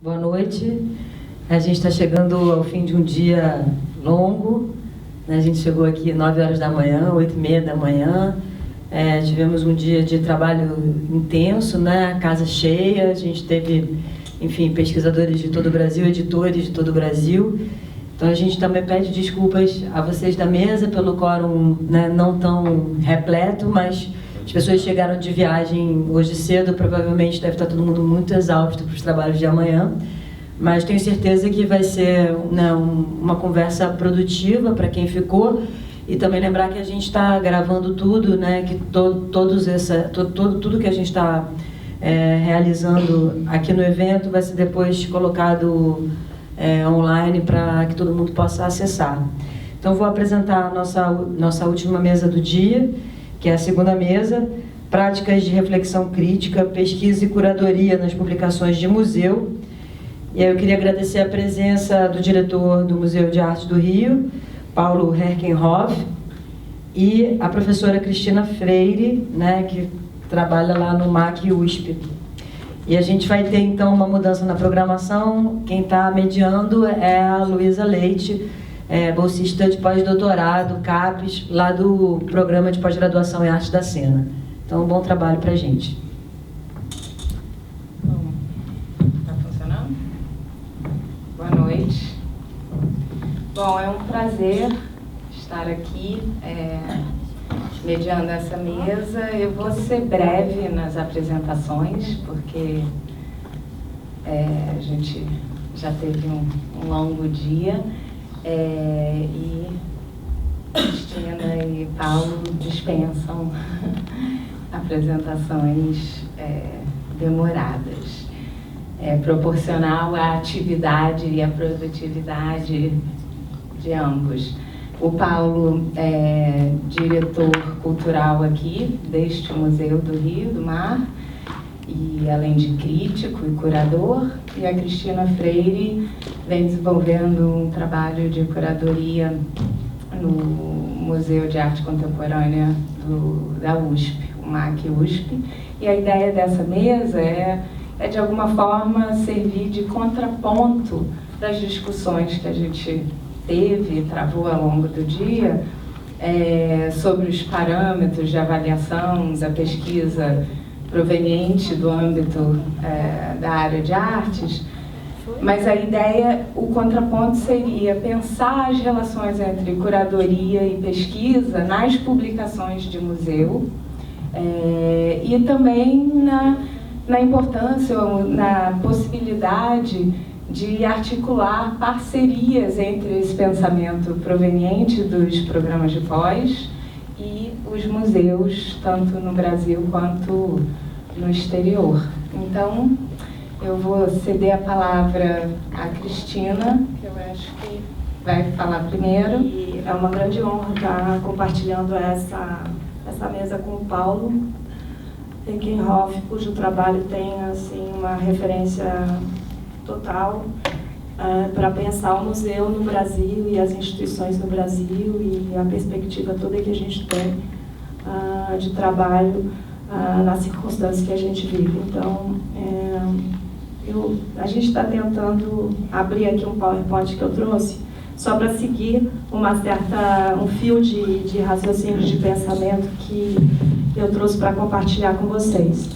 Boa noite. A gente está chegando ao fim de um dia longo. A gente chegou aqui 9 horas da manhã, 8h30 da manhã. Tivemos um dia de trabalho intenso, né? Casa cheia. A gente teve, enfim, pesquisadores de todo o Brasil, editores de todo o Brasil. Então a gente também pede desculpas a vocês da mesa pelo quórum, né, não tão repleto, mas as pessoas chegaram de viagem hoje cedo, provavelmente deve estar todo mundo muito exausto para os trabalhos de amanhã, mas tenho certeza que vai ser, né, uma conversa produtiva para quem ficou, e também lembrar que a gente está gravando tudo, né, que tudo que a gente está realizando aqui no evento vai ser depois colocado online para que todo mundo possa acessar. Então vou apresentar a nossa última mesa do dia, que é a segunda mesa, práticas de reflexão crítica, pesquisa e curadoria nas publicações de museu. E aí eu queria agradecer a presença do diretor do Museu de Arte do Rio, Paulo Herkenhoff, e a professora Cristina Freire, né, que trabalha lá no MAC USP. E a gente vai ter então uma mudança na programação. Quem está mediando é a Luísa Leite, bolsista de pós-doutorado, CAPES, lá do Programa de Pós-Graduação em Arte da Cena. Então, bom trabalho para a gente. Está funcionando? Boa noite. Bom, é um prazer estar aqui mediando essa mesa. Eu vou ser breve nas apresentações, porque a gente já teve um longo dia. E Cristina e Paulo dispensam apresentações demoradas, proporcional à atividade e à produtividade de ambos. O Paulo é diretor cultural aqui deste Museu do Rio do Mar, e além de crítico e curador, e a Cristina Freire vem desenvolvendo um trabalho de curadoria no Museu de Arte Contemporânea da USP, o MAC USP. E a ideia dessa mesa é de alguma forma servir de contraponto das discussões que a gente teve e travou ao longo do dia sobre os parâmetros de avaliação da pesquisa proveniente do âmbito da área de artes. Mas a ideia, o contraponto seria pensar as relações entre curadoria e pesquisa nas publicações de museu, e também na importância, ou na possibilidade de articular parcerias entre esse pensamento proveniente dos programas de pós e os museus, tanto no Brasil quanto no exterior. Então, eu vou ceder a palavra à Cristina, que eu acho que vai falar primeiro. E é uma grande honra estar compartilhando essa mesa com o Paulo Herkenhoff, cujo trabalho tem assim, uma referência total para pensar o museu no Brasil e as instituições no Brasil e a perspectiva toda que a gente tem de trabalho nas circunstâncias que a gente vive. Então, a gente está tentando abrir aqui um PowerPoint que eu trouxe, só para seguir um fio de raciocínio, de pensamento que eu trouxe para compartilhar com vocês.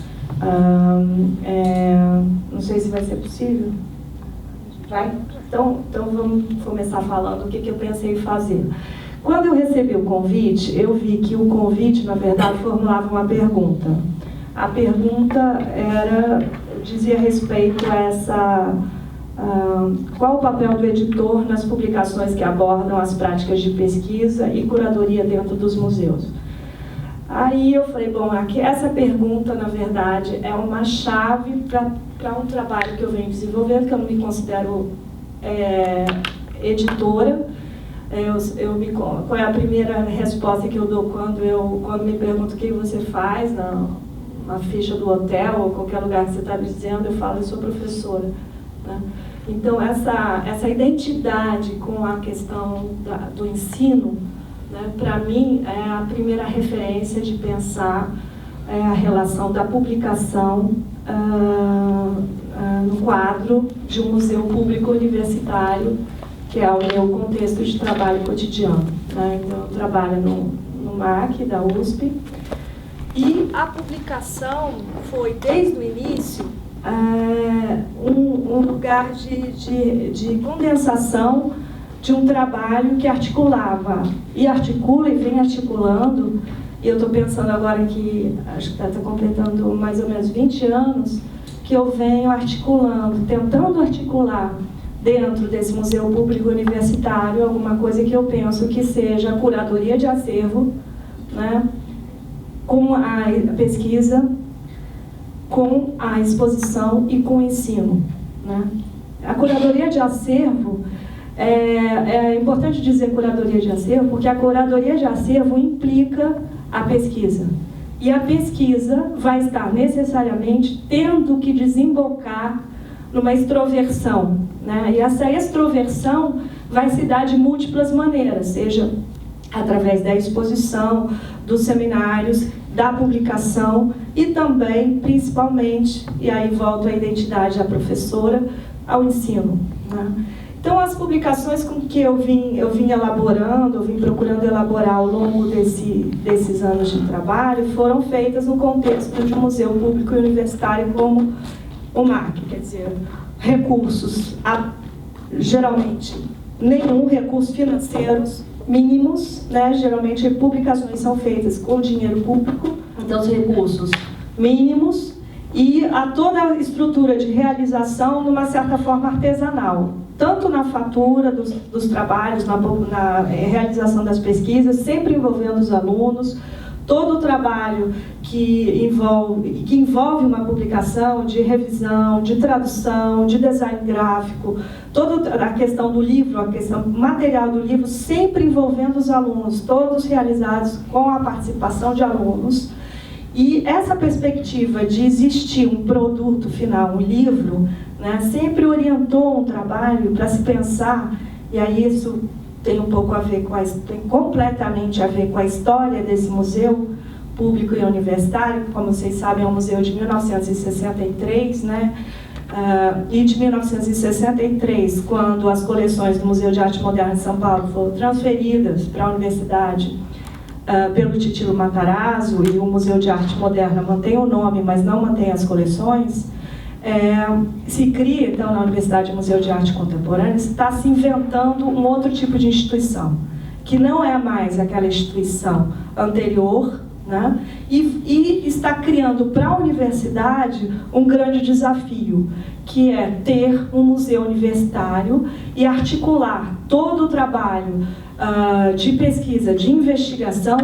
Não sei se vai ser possível. Vai? Então vamos começar falando o que eu pensei em fazer. Quando eu recebi o convite, eu vi que o convite, na verdade, formulava uma pergunta. A pergunta dizia respeito a qual o papel do editor nas publicações que abordam as práticas de pesquisa e curadoria dentro dos museus. Aí eu falei, bom, aqui essa pergunta, na verdade, é uma chave para um trabalho que eu venho desenvolvendo, que eu não me considero editora. Qual é a primeira resposta que eu dou quando me perguntam o que você faz na ficha do hotel ou qualquer lugar que você está me dizendo, eu falo, eu sou professora, né? Então, essa identidade com a questão do ensino, né, para mim, é a primeira referência de pensar a relação da publicação no quadro de um museu público universitário, que é o meu contexto de trabalho cotidiano, né? Então, eu trabalho no MAC da USP. E a publicação foi, desde o início, um lugar de condensação de um trabalho que articulava, e articula e vem articulando, e eu estou pensando agora que, acho que está completando mais ou menos 20 anos, que eu venho articulando, tentando articular dentro desse museu público universitário alguma coisa que eu penso que seja a curadoria de acervo, né, com a pesquisa, com a exposição e com o ensino, né? A curadoria de acervo, é importante dizer curadoria de acervo, porque a curadoria de acervo implica a pesquisa. E a pesquisa vai estar necessariamente tendo que desembocar numa extroversão, né? E essa extroversão vai se dar de múltiplas maneiras, seja através da exposição, dos seminários, da publicação e também, principalmente, e aí volto à identidade da professora, ao ensino, né? Então, as publicações com que eu vim elaborando, eu vim procurando elaborar ao longo desses anos de trabalho, foram feitas no contexto de um museu público e universitário como o MAC, quer dizer, recursos, geralmente, nenhum recurso financeiros mínimos, né? Geralmente publicações são feitas com dinheiro público, então os recursos mínimos e toda a estrutura de realização numa certa forma artesanal, tanto na fatura dos trabalhos, na realização das pesquisas, sempre envolvendo os alunos, todo o trabalho que envolve uma publicação de revisão, de tradução, de design gráfico, toda a questão do livro, a questão material do livro, sempre envolvendo os alunos, todos realizados com a participação de alunos. E essa perspectiva de existir um produto final, um livro, né, sempre orientou um trabalho para se pensar, e aí isso tem um pouco a ver tem completamente a ver com a história desse museu público e universitário, que, como vocês sabem, é um museu de 1963, né? E de 1963, quando as coleções do Museu de Arte Moderna de São Paulo foram transferidas para a universidade pelo Titilo Matarazzo, e o Museu de Arte Moderna mantém o nome, mas não mantém as coleções, se cria, então, na Universidade Museu de Arte Contemporânea, está se inventando um outro tipo de instituição, que não é mais aquela instituição anterior, né? E está criando para a universidade um grande desafio, que é ter um museu universitário e articular todo o trabalho de pesquisa, de investigação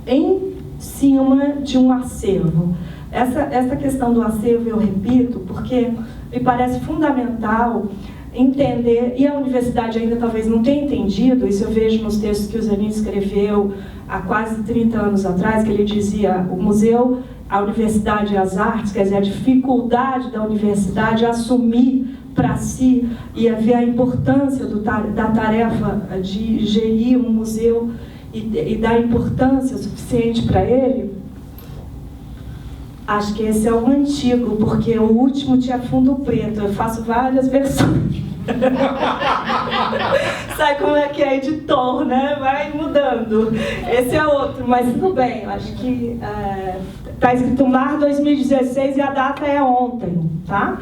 em cima de um acervo. Essa questão do acervo eu repito porque me parece fundamental entender, e a universidade ainda talvez não tenha entendido, isso eu vejo nos textos que o Zanin escreveu há quase 30 anos atrás, que ele dizia, o museu, a universidade e as artes, quer dizer, a dificuldade da universidade assumir para si e ver a importância da tarefa de gerir um museu e dar importância suficiente para ele. Acho que esse é o antigo, porque o último tinha fundo preto. Eu faço várias versões. Sabe como é que é editor, né? Vai mudando. Esse é outro, mas tudo bem. Eu acho que está escrito março de 2016 e a data é ontem, tá?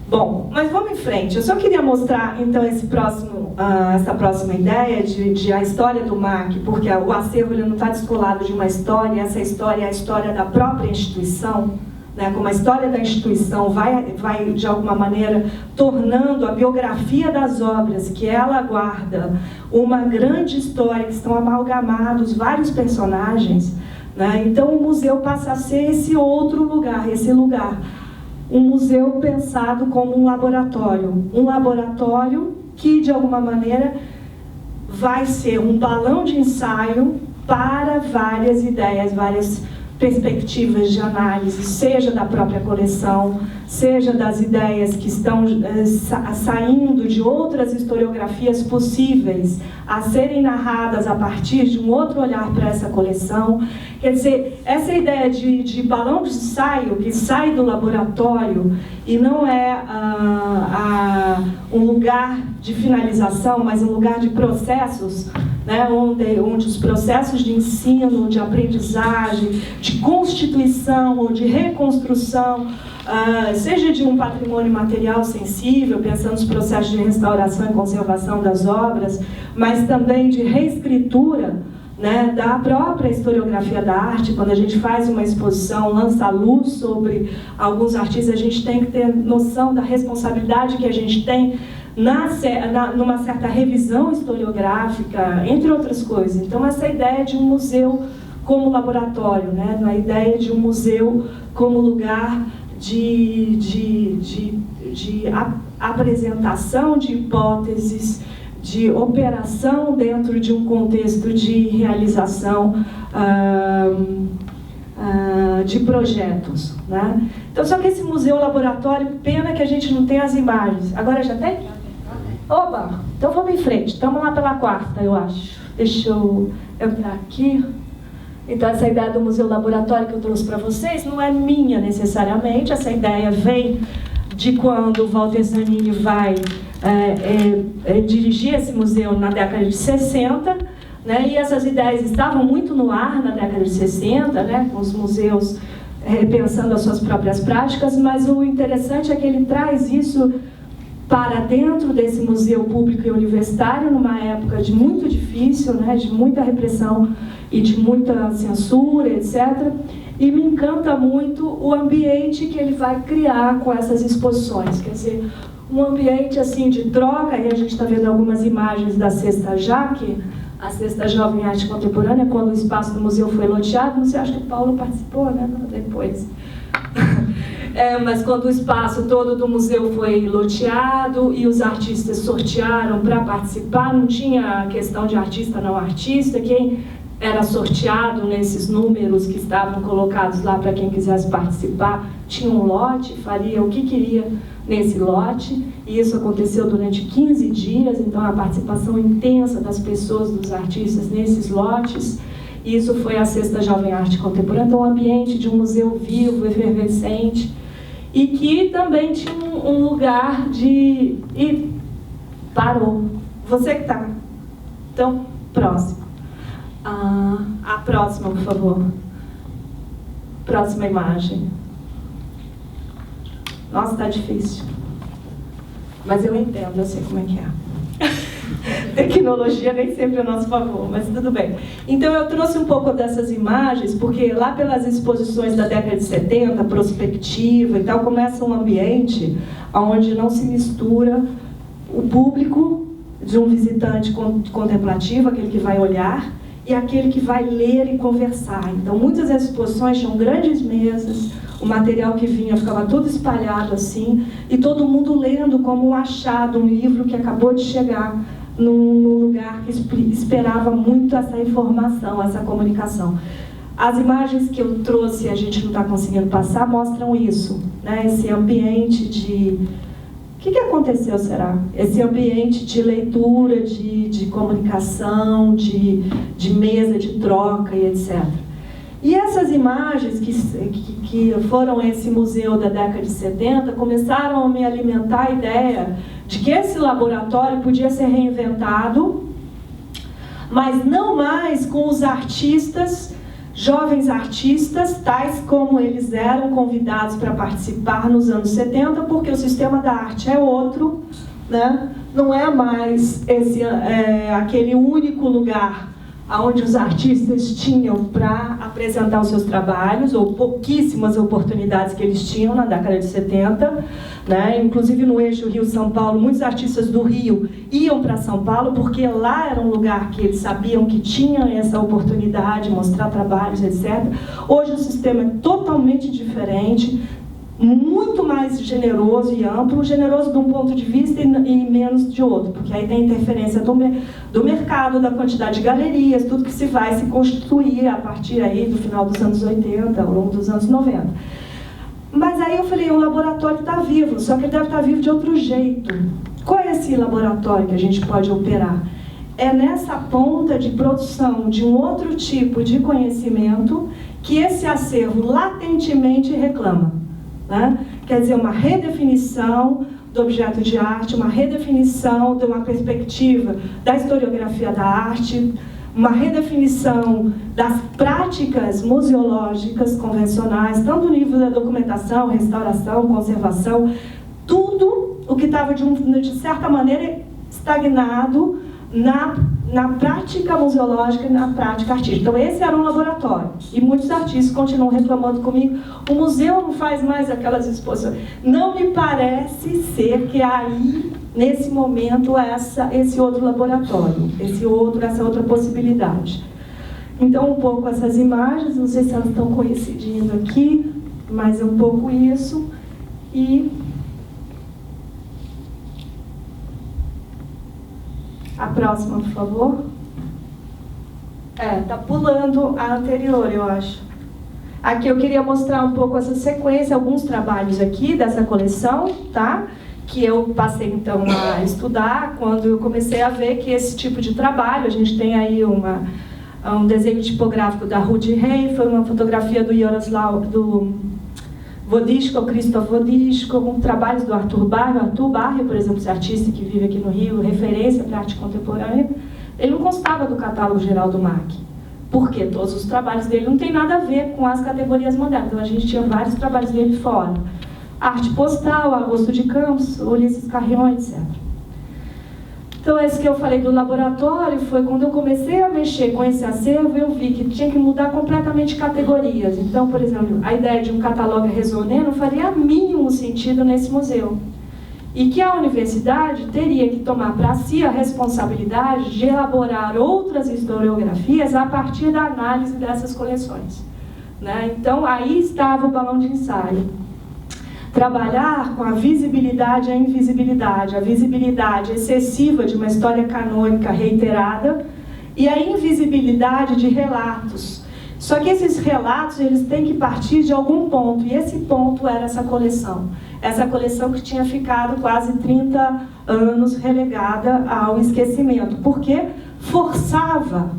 Bom, mas vamos em frente. Eu só queria mostrar, então, essa próxima ideia de a história do MAC, porque o acervo ele não está descolado de uma história, essa história é a história da própria instituição, né? Como a história da instituição vai, de alguma maneira, tornando a biografia das obras, que ela guarda uma grande história, que estão amalgamados vários personagens, né? Então o museu passa a ser esse outro lugar, um museu pensado como um laboratório que, de alguma maneira, vai ser um balão de ensaio para várias ideias, várias perspectivas de análise, seja da própria coleção, seja das ideias que estão saindo de outras historiografias possíveis a serem narradas a partir de um outro olhar para essa coleção. Quer dizer, essa ideia de balão de ensaio que sai do laboratório e não é um lugar de finalização, mas um lugar de processos, né, onde os processos de ensino, de aprendizagem, de constituição ou de reconstrução, seja de um patrimônio material sensível, pensando nos processos de restauração e conservação das obras, mas também de reescritura, né, da própria historiografia da arte. Quando a gente faz uma exposição, lança a luz sobre alguns artistas, a gente tem que ter noção da responsabilidade que a gente tem numa certa revisão historiográfica, entre outras coisas. Então, essa ideia de um museu como laboratório, né, na ideia de um museu como lugar de apresentação de hipóteses, de operação dentro de um contexto de realização de projetos, né? Então, só que esse museu laboratório, pena que a gente não tem as imagens. Agora já tem? Oba! Então vamos em frente. Estamos lá pela quarta, eu acho. Deixa eu entrar aqui. Então, essa ideia do museu laboratório que eu trouxe para vocês não é minha necessariamente. Essa ideia vem de quando o Walter Zanini vai dirigir esse museu na década de 60, né? E essas ideias estavam muito no ar na década de 60, né? Com os museus repensando as suas próprias práticas, mas o interessante é que ele traz isso para dentro desse museu público e universitário, numa época muito difícil, né? De muita repressão e de muita censura, etc. E me encanta muito o ambiente que ele vai criar com essas exposições. Quer dizer, um ambiente assim de troca, e a gente está vendo algumas imagens da Sexta Jaque, a Sexta Jovem Arte Contemporânea, quando o espaço do museu foi loteado. Não sei, acho que o Paulo participou, né? Depois. Mas quando o espaço todo do museu foi loteado e os artistas sortearam para participar, não tinha questão de artista não artista, quem era sorteado nesses números que estavam colocados lá para quem quisesse participar, tinha um lote, faria o que queria nesse lote, e isso aconteceu durante 15 dias, então a participação intensa das pessoas, dos artistas nesses lotes. Isso foi a Sexta Jovem Arte Contemporânea, então um ambiente de um museu vivo, efervescente, e que também tinha um lugar de... E parou. Você que está. Então, próximo. A próxima, por favor. Próxima imagem. Nossa, está difícil. Mas eu entendo, eu sei como é que é. Tecnologia nem sempre é a nosso favor, mas tudo bem. Então eu trouxe um pouco dessas imagens, porque lá pelas exposições da década de 70, prospectiva e tal, começa um ambiente onde não se mistura o público de um visitante contemplativo, aquele que vai olhar, e aquele que vai ler e conversar. Então muitas das exposições tinham grandes mesas, o material que vinha ficava todo espalhado assim, e todo mundo lendo como um achado, um livro que acabou de chegar num lugar que esperava muito essa informação, essa comunicação. As imagens que eu trouxe, a gente não está conseguindo passar, mostram isso, né? Esse ambiente de... O que aconteceu, será? Esse ambiente de leitura, de comunicação, de mesa, de troca e etc. E essas imagens que foram esse museu da década de 70 começaram a me alimentar a ideia de que esse laboratório podia ser reinventado, mas não mais com os artistas, jovens artistas, tais como eles eram convidados para participar nos anos 70, porque o sistema da arte é outro, né? Não é mais aquele único lugar onde os artistas tinham para apresentar os seus trabalhos, ou pouquíssimas oportunidades que eles tinham na década de 70, né? Inclusive no eixo Rio-São Paulo, muitos artistas do Rio iam para São Paulo, porque lá era um lugar que eles sabiam que tinha essa oportunidade de mostrar trabalhos, etc. Hoje o sistema é totalmente diferente. muito mais generoso e amplo, generoso de um ponto de vista e menos de outro, porque aí tem interferência do mercado, da quantidade de galerias, tudo que se vai se constituir a partir aí do final dos anos 80, ao longo dos anos 90. Mas aí eu falei, o laboratório está vivo, só que ele deve estar vivo de outro jeito. Qual é esse laboratório que a gente pode operar? É nessa ponta de produção de um outro tipo de conhecimento que esse acervo latentemente reclama. Né? Quer dizer, uma redefinição do objeto de arte, uma redefinição de uma perspectiva da historiografia da arte, uma redefinição das práticas museológicas convencionais, tanto no nível da documentação, restauração, conservação, tudo o que estava, de certa maneira, estagnado na prática museológica e na prática artística. Então, esse era um laboratório. E muitos artistas continuam reclamando comigo, o museu não faz mais aquelas exposições. Não me parece ser que aí, nesse momento, esse outro laboratório, essa outra possibilidade. Então, um pouco essas imagens, não sei se elas estão coincidindo aqui, mas é um pouco isso. E a próxima, por favor. Tá pulando a anterior, eu acho. Aqui eu queria mostrar um pouco essa sequência, alguns trabalhos aqui dessa coleção, tá? Que eu passei, então, a estudar quando eu comecei a ver que esse tipo de trabalho, a gente tem aí um desenho tipográfico da Ruth Rey, foi uma fotografia do Wodiszko, Krzysztof Wodiszko, com trabalhos do Arthur Barrio, por exemplo, esse artista que vive aqui no Rio, referência para a arte contemporânea. Ele não constava do catálogo geral do MAC, porque todos os trabalhos dele não tem nada a ver com as categorias modernas. Então a gente tinha vários trabalhos dele fora. Arte postal, Augusto de Campos, Ulisses Carrion, etc. Então, esse que eu falei do laboratório foi quando eu comecei a mexer com esse acervo, eu vi que tinha que mudar completamente categorias. Então, por exemplo, a ideia de um catálogo Raisonné não faria mínimo sentido nesse museu. E que a universidade teria que tomar para si a responsabilidade de elaborar outras historiografias a partir da análise dessas coleções. Né? Então, aí estava o balão de ensaio. Trabalhar com a visibilidade e a invisibilidade, a visibilidade excessiva de uma história canônica reiterada e a invisibilidade de relatos. Só que esses relatos, eles têm que partir de algum ponto, e esse ponto era essa coleção que tinha ficado quase 30 anos relegada ao esquecimento, porque forçava,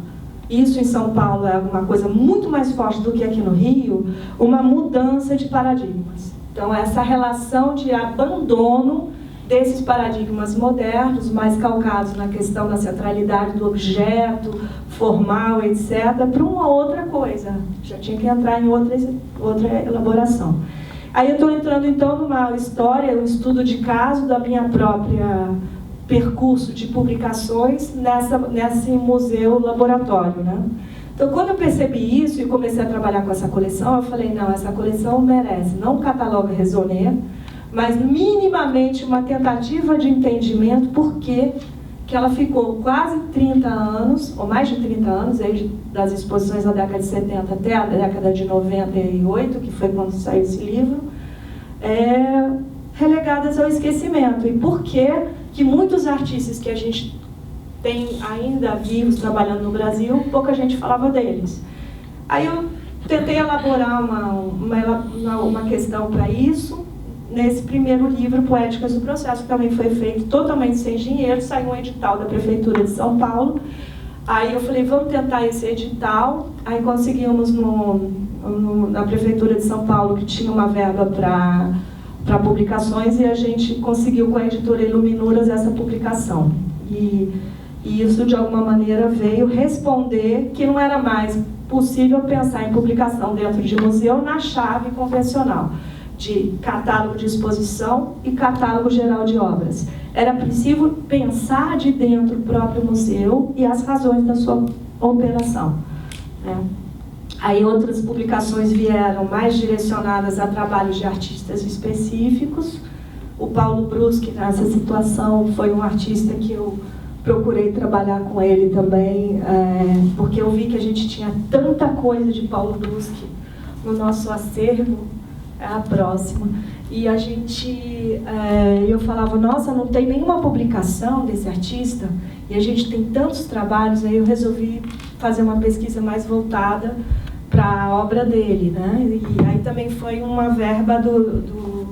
isso em São Paulo é uma coisa muito mais forte do que aqui no Rio, uma mudança de paradigmas. Então, essa relação de abandono desses paradigmas modernos, mais calcados na questão da centralidade do objeto, formal, etc., para uma outra coisa. Já tinha que entrar em outra elaboração. Aí eu estou entrando, então, numa história, um estudo de caso da minha própria percurso de publicações nesse museu laboratório, né? Então, quando eu percebi isso e comecei a trabalhar com essa coleção, eu falei, não, essa coleção merece, não um catálogo Raisonné, mas minimamente uma tentativa de entendimento por que ela ficou quase 30 anos, ou mais de 30 anos, desde das exposições da década de 70 até a década de 98, que foi quando saiu esse livro, relegadas ao esquecimento. E por que muitos artistas que a gente tem ainda vivos trabalhando no Brasil, pouca gente falava deles. Aí eu tentei elaborar uma questão para isso, nesse primeiro livro, Poéticas do Processo, que também foi feito totalmente sem dinheiro, saiu um edital da Prefeitura de São Paulo. Aí eu falei, vamos tentar esse edital. Aí conseguimos na Prefeitura de São Paulo, que tinha uma verba para publicações, e a gente conseguiu com a editora Iluminuras essa publicação. E isso, de alguma maneira, veio responder que não era mais possível pensar em publicação dentro de museu na chave convencional de catálogo de exposição e catálogo geral de obras. Era possível pensar de dentro do próprio museu e as razões da sua operação. Né? Aí outras publicações vieram mais direcionadas a trabalhos de artistas específicos. O Paulo Bruschi, nessa situação, foi um artista que eu procurei trabalhar com ele também, porque eu vi que a gente tinha tanta coisa de Paulo Bruschi no nosso acervo, é a próxima. E a gente, eu falava, nossa, não tem nenhuma publicação desse artista, e a gente tem tantos trabalhos, aí eu resolvi fazer uma pesquisa mais voltada para a obra dele, né? E aí também foi uma verba do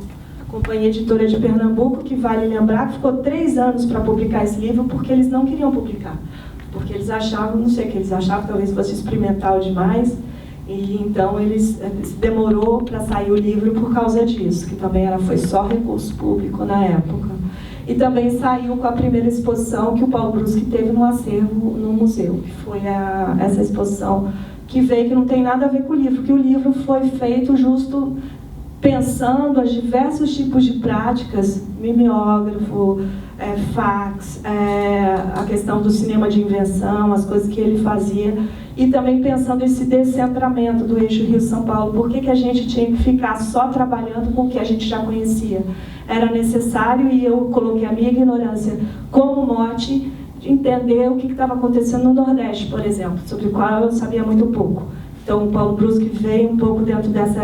Companhia Editora de Pernambuco, que vale lembrar que ficou 3 anos para publicar esse livro, porque eles não queriam publicar. Porque eles achavam, não sei o que eles achavam, talvez fosse experimental demais, e então demorou para sair o livro por causa disso, que também foi só recurso público na época. E também saiu com a primeira exposição que o Paulo Bruschi teve no acervo no museu, que foi essa exposição que veio, que não tem nada a ver com o livro, que o livro foi feito justo pensando os diversos tipos de práticas, mimeógrafo, fax, a questão do cinema de invenção, as coisas que ele fazia, e também pensando esse descentramento do eixo Rio-São Paulo. Por que a gente tinha que ficar só trabalhando com o que a gente já conhecia? Era necessário, e eu coloquei a minha ignorância como mote, de entender o que estava acontecendo no Nordeste, por exemplo, sobre o qual eu sabia muito pouco. Então, o Paulo Bruschi veio um pouco dentro dessa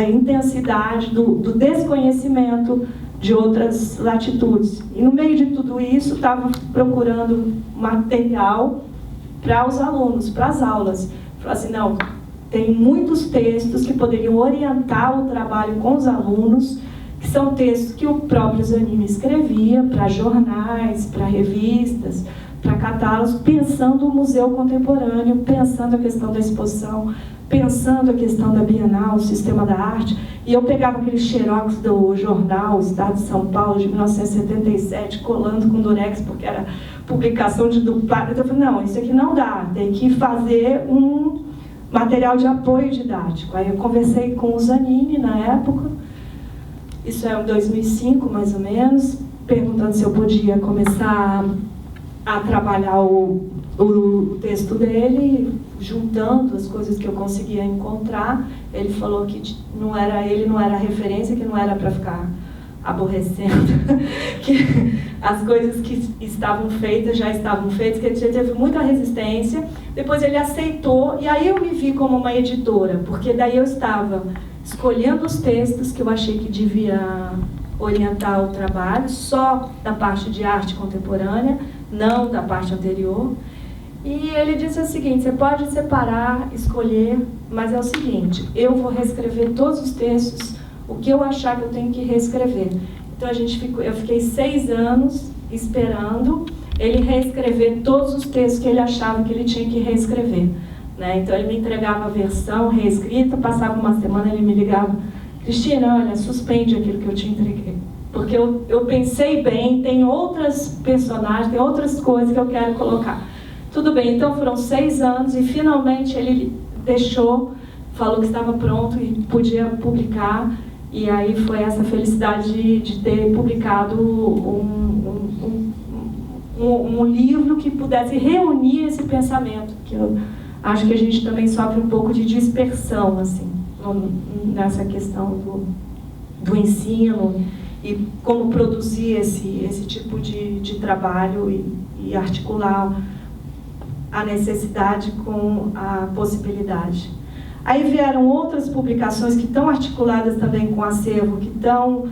intensidade do desconhecimento de outras latitudes. E no meio de tudo isso, estava procurando material para os alunos, para as aulas. Falei assim, não, tem muitos textos que poderiam orientar o trabalho com os alunos, que são textos que o próprio Zanini escrevia para jornais, para revistas, para catálogos, pensando o museu contemporâneo, pensando a questão da exposição, pensando a questão da Bienal, o sistema da arte. E eu pegava aquele xerox do jornal Estado de São Paulo, de 1977, colando com durex, porque era publicação de dupla. Então eu falei, não, isso aqui não dá, tem que fazer um material de apoio didático. Aí eu conversei com o Zanini na época, isso é em 2005, mais ou menos, perguntando se eu podia começar a trabalhar o texto dele, juntando as coisas que eu conseguia encontrar. Ele falou que ele não era referência, que não era para ficar aborrecendo, que as coisas que estavam feitas já estavam feitas, que ele já teve muita resistência. Depois ele aceitou, e aí eu me vi como uma editora, porque daí eu estava escolhendo os textos que eu achei que devia orientar o trabalho, só da parte de arte contemporânea, não da parte anterior. E ele disse o seguinte, você pode separar, escolher, mas é o seguinte, eu vou reescrever todos os textos, o que eu achar que eu tenho que reescrever. Então eu fiquei 6 anos esperando ele reescrever todos os textos que ele achava que ele tinha que reescrever, né? Então ele me entregava a versão reescrita, passava uma semana, ele me ligava, Cristina, olha, suspende aquilo que eu te entreguei, porque eu pensei bem, tem outras personagens, tem outras coisas que eu quero colocar. Tudo bem, então foram 6 anos e finalmente ele deixou, falou que estava pronto e podia publicar. E aí foi essa felicidade de ter publicado um livro que pudesse reunir esse pensamento, que eu acho que a gente também sofre um pouco de dispersão, assim, nessa questão do ensino e como produzir esse tipo de trabalho e articular a necessidade com a possibilidade. Aí vieram outras publicações que estão articuladas também com o acervo, que estão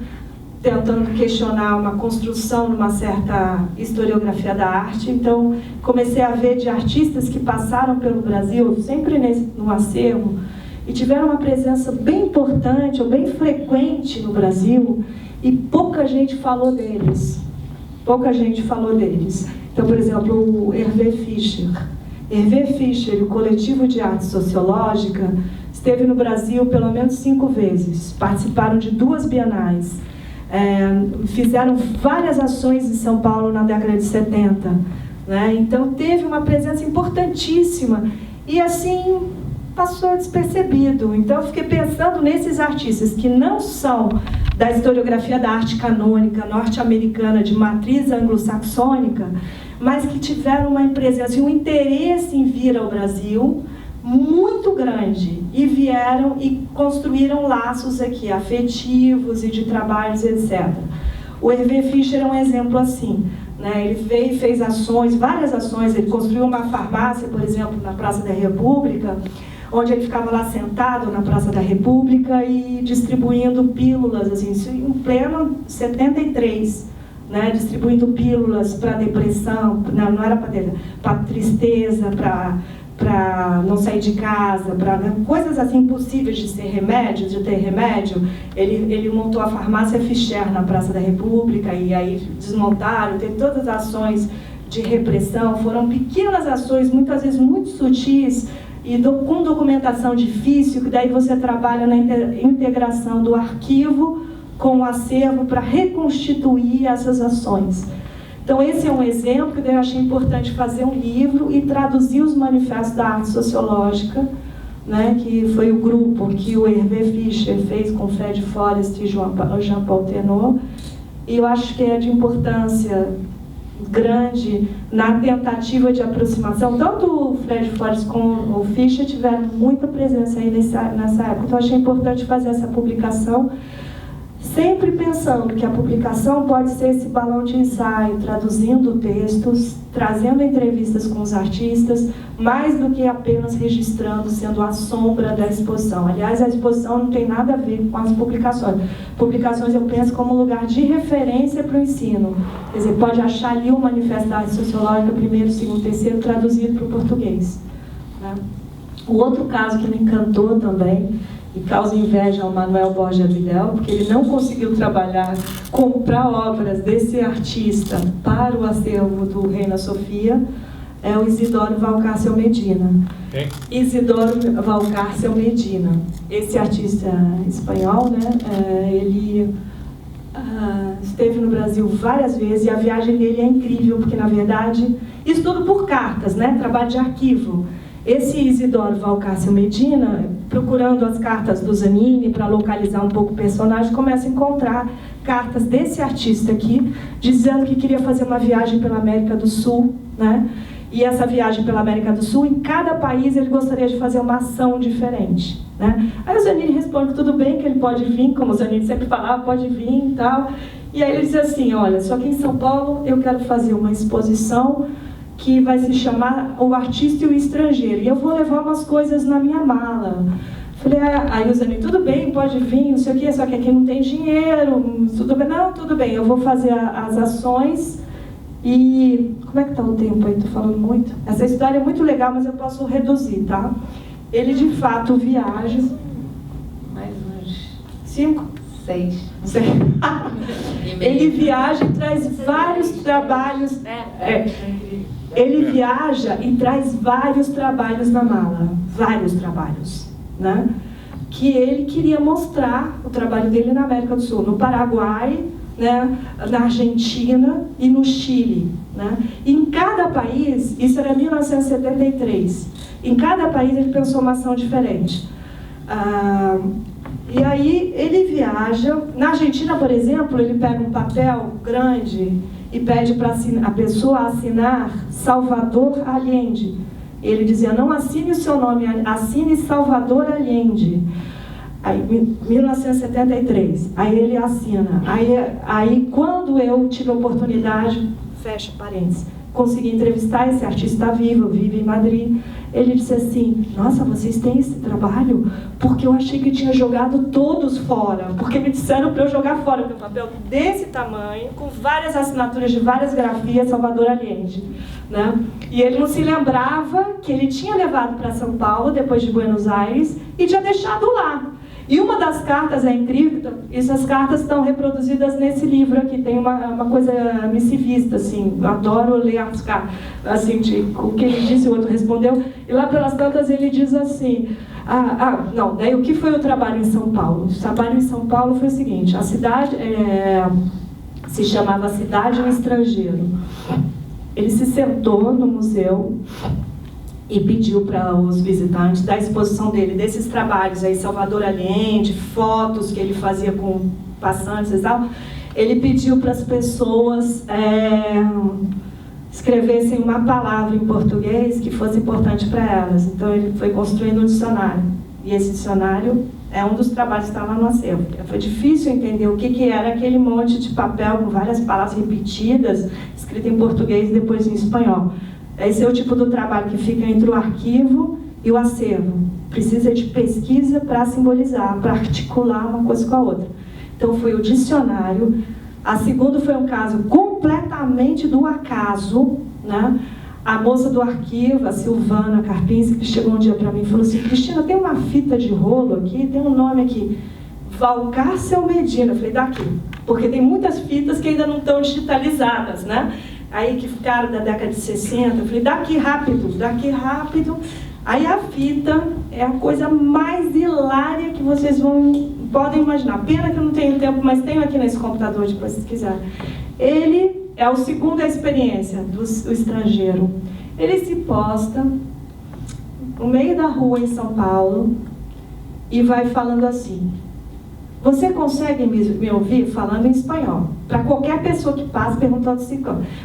tentando questionar uma construção numa certa historiografia da arte. Então, comecei a ver de artistas que passaram pelo Brasil, sempre no acervo, e tiveram uma presença bem importante, ou bem frequente no Brasil, e pouca gente falou deles. Pouca gente falou deles. Então, por exemplo, o Hervé Fischer. Hervé Fischer, o Coletivo de Arte Sociológica, esteve no Brasil pelo menos 5 vezes. Participaram de 2 bienais. Fizeram várias ações em São Paulo na década de 70. Né? Então, teve uma presença importantíssima. E, assim, passou despercebido. Então, eu fiquei pensando nesses artistas que não são da historiografia da arte canônica norte-americana de matriz anglo-saxônica, mas que tiveram uma presença e um interesse em vir ao Brasil muito grande, e vieram e construíram laços aqui, afetivos e de trabalhos, etc. O Hervé Fischer é um exemplo assim, né? Ele veio e fez ações, várias ações, ele construiu uma farmácia, por exemplo, na Praça da República, onde ele ficava lá sentado na Praça da República e distribuindo pílulas, assim, isso em pleno 73, né, distribuindo pílulas para depressão, não era para tristeza, para não sair de casa, para coisas assim impossíveis de ser remédio, de ter remédio. Ele montou a farmácia Fischer na Praça da República e aí desmontaram, teve todas as ações de repressão, foram pequenas ações, muitas vezes muito sutis e com documentação difícil, que daí você trabalha na integração do arquivo com o acervo para reconstituir essas ações. Então esse é um exemplo que eu achei importante fazer um livro e traduzir os manifestos da arte sociológica, né, que foi o grupo que o Hervé Fischer fez com Fred Forrest e Jean-Paul Thénault, e eu acho que é de importância grande na tentativa de aproximação. Tanto o Fred Forrest como o Fischer tiveram muita presença aí nessa época, então eu achei importante fazer essa publicação, sempre pensando que a publicação pode ser esse balão de ensaio, traduzindo textos, trazendo entrevistas com os artistas, mais do que apenas registrando, sendo a sombra da exposição. Aliás, a exposição não tem nada a ver com as publicações. Publicações eu penso como lugar de referência para o ensino. Quer dizer, pode achar ali o Manifesto da Arte Sociológica, primeiro, segundo, terceiro, traduzido para o português, né? O outro caso que me encantou também, e causa inveja ao Manuel Borges Vidal, porque ele não conseguiu comprar obras desse artista para o acervo do Reina Sofia, é o Isidoro Valcárcel Medina. Okay. Isidoro Valcárcel Medina. Esse artista espanhol, né, ele esteve no Brasil várias vezes, e a viagem dele é incrível, porque, na verdade, isso tudo por cartas, né, trabalho de arquivo. Esse Isidoro Valcárcel Medina, procurando as cartas do Zanini para localizar um pouco o personagem, começa a encontrar cartas desse artista aqui, dizendo que queria fazer uma viagem pela América do Sul, né? E essa viagem pela América do Sul, em cada país ele gostaria de fazer uma ação diferente, né? Aí o Zanini responde que tudo bem, que ele pode vir, como o Zanini sempre falava, pode vir e tal. E aí ele diz assim, olha, só que em São Paulo eu quero fazer uma exposição que vai se chamar O Artista e o Estrangeiro, e eu vou levar umas coisas na minha mala. Falei, aí o Zanini, tudo bem, pode vir, não sei o quê, só que aqui não tem dinheiro, tudo bem, não, tudo bem, eu vou fazer as ações. E como é que está o tempo aí? Estou falando muito? Essa história é muito legal, mas eu posso reduzir, tá? Ele de fato viaja. Mais uns 5? 6. Ele viaja e traz vários trabalhos. Ele viaja e traz vários trabalhos na mala, vários trabalhos, né? Que ele queria mostrar o trabalho dele na América do Sul, no Paraguai, né? Na Argentina e no Chile, né? E em cada país, isso era 1973, em cada país ele pensou uma ação diferente. E aí ele viaja, na Argentina, por exemplo, ele pega um papel grande e pede para a pessoa assinar Salvador Allende. Ele dizia, não assine o seu nome, assine Salvador Allende. Aí, 1973, aí ele assina. Aí quando eu tive a oportunidade, fecha parênteses, consegui entrevistar esse artista vivo, vive em Madrid, ele disse assim, nossa, vocês têm esse trabalho? Porque eu achei que tinha jogado todos fora, porque me disseram para eu jogar fora um papel desse tamanho, com várias assinaturas de várias grafias, Salvador Allende, né? E ele não se lembrava que ele tinha levado para São Paulo, depois de Buenos Aires, e tinha deixado lá. E uma das cartas é incrível, essas cartas estão reproduzidas nesse livro aqui, tem uma coisa missivista, assim, eu adoro ler as cartas, assim, o que ele disse, o outro respondeu, e lá pelas tantas ele diz assim, não, daí o que foi o trabalho em São Paulo? O trabalho em São Paulo foi o seguinte, a cidade se chamava Cidade do Estrangeiro. Ele se sentou no museu e pediu para os visitantes da exposição dele, desses trabalhos aí, Salvador Allende, fotos que ele fazia com passantes e tal, ele pediu para as pessoas escrevessem uma palavra em português que fosse importante para elas. Então ele foi construindo um dicionário, e esse dicionário é um dos trabalhos que está lá no acervo. Foi difícil entender o que era aquele monte de papel com várias palavras repetidas, escrito em português e depois em espanhol. Esse é o tipo do trabalho que fica entre o arquivo E o acervo precisa de pesquisa para simbolizar, para articular uma coisa com a outra. Então foi o dicionário. A segunda foi um caso completamente do acaso, né? A moça do arquivo, a Silvana Karpinski, que chegou um dia para mim e falou assim: Cristina, tem uma fita de rolo aqui, tem um nome aqui, Valcárcel Medina. Eu falei, daqui, porque tem muitas fitas que ainda não estão digitalizadas, né? Aí que ficaram da década de 60, eu falei, daqui rápido, daqui rápido. Aí a fita é a coisa mais hilária que vocês podem imaginar. Pena que eu não tenho tempo, mas tenho aqui nesse computador, se vocês quiserem. Ele é o segundo a experiência do estrangeiro. Ele se posta no meio da rua em São Paulo e vai falando assim: você consegue me ouvir falando em espanhol? Para qualquer pessoa que passa perguntando assim,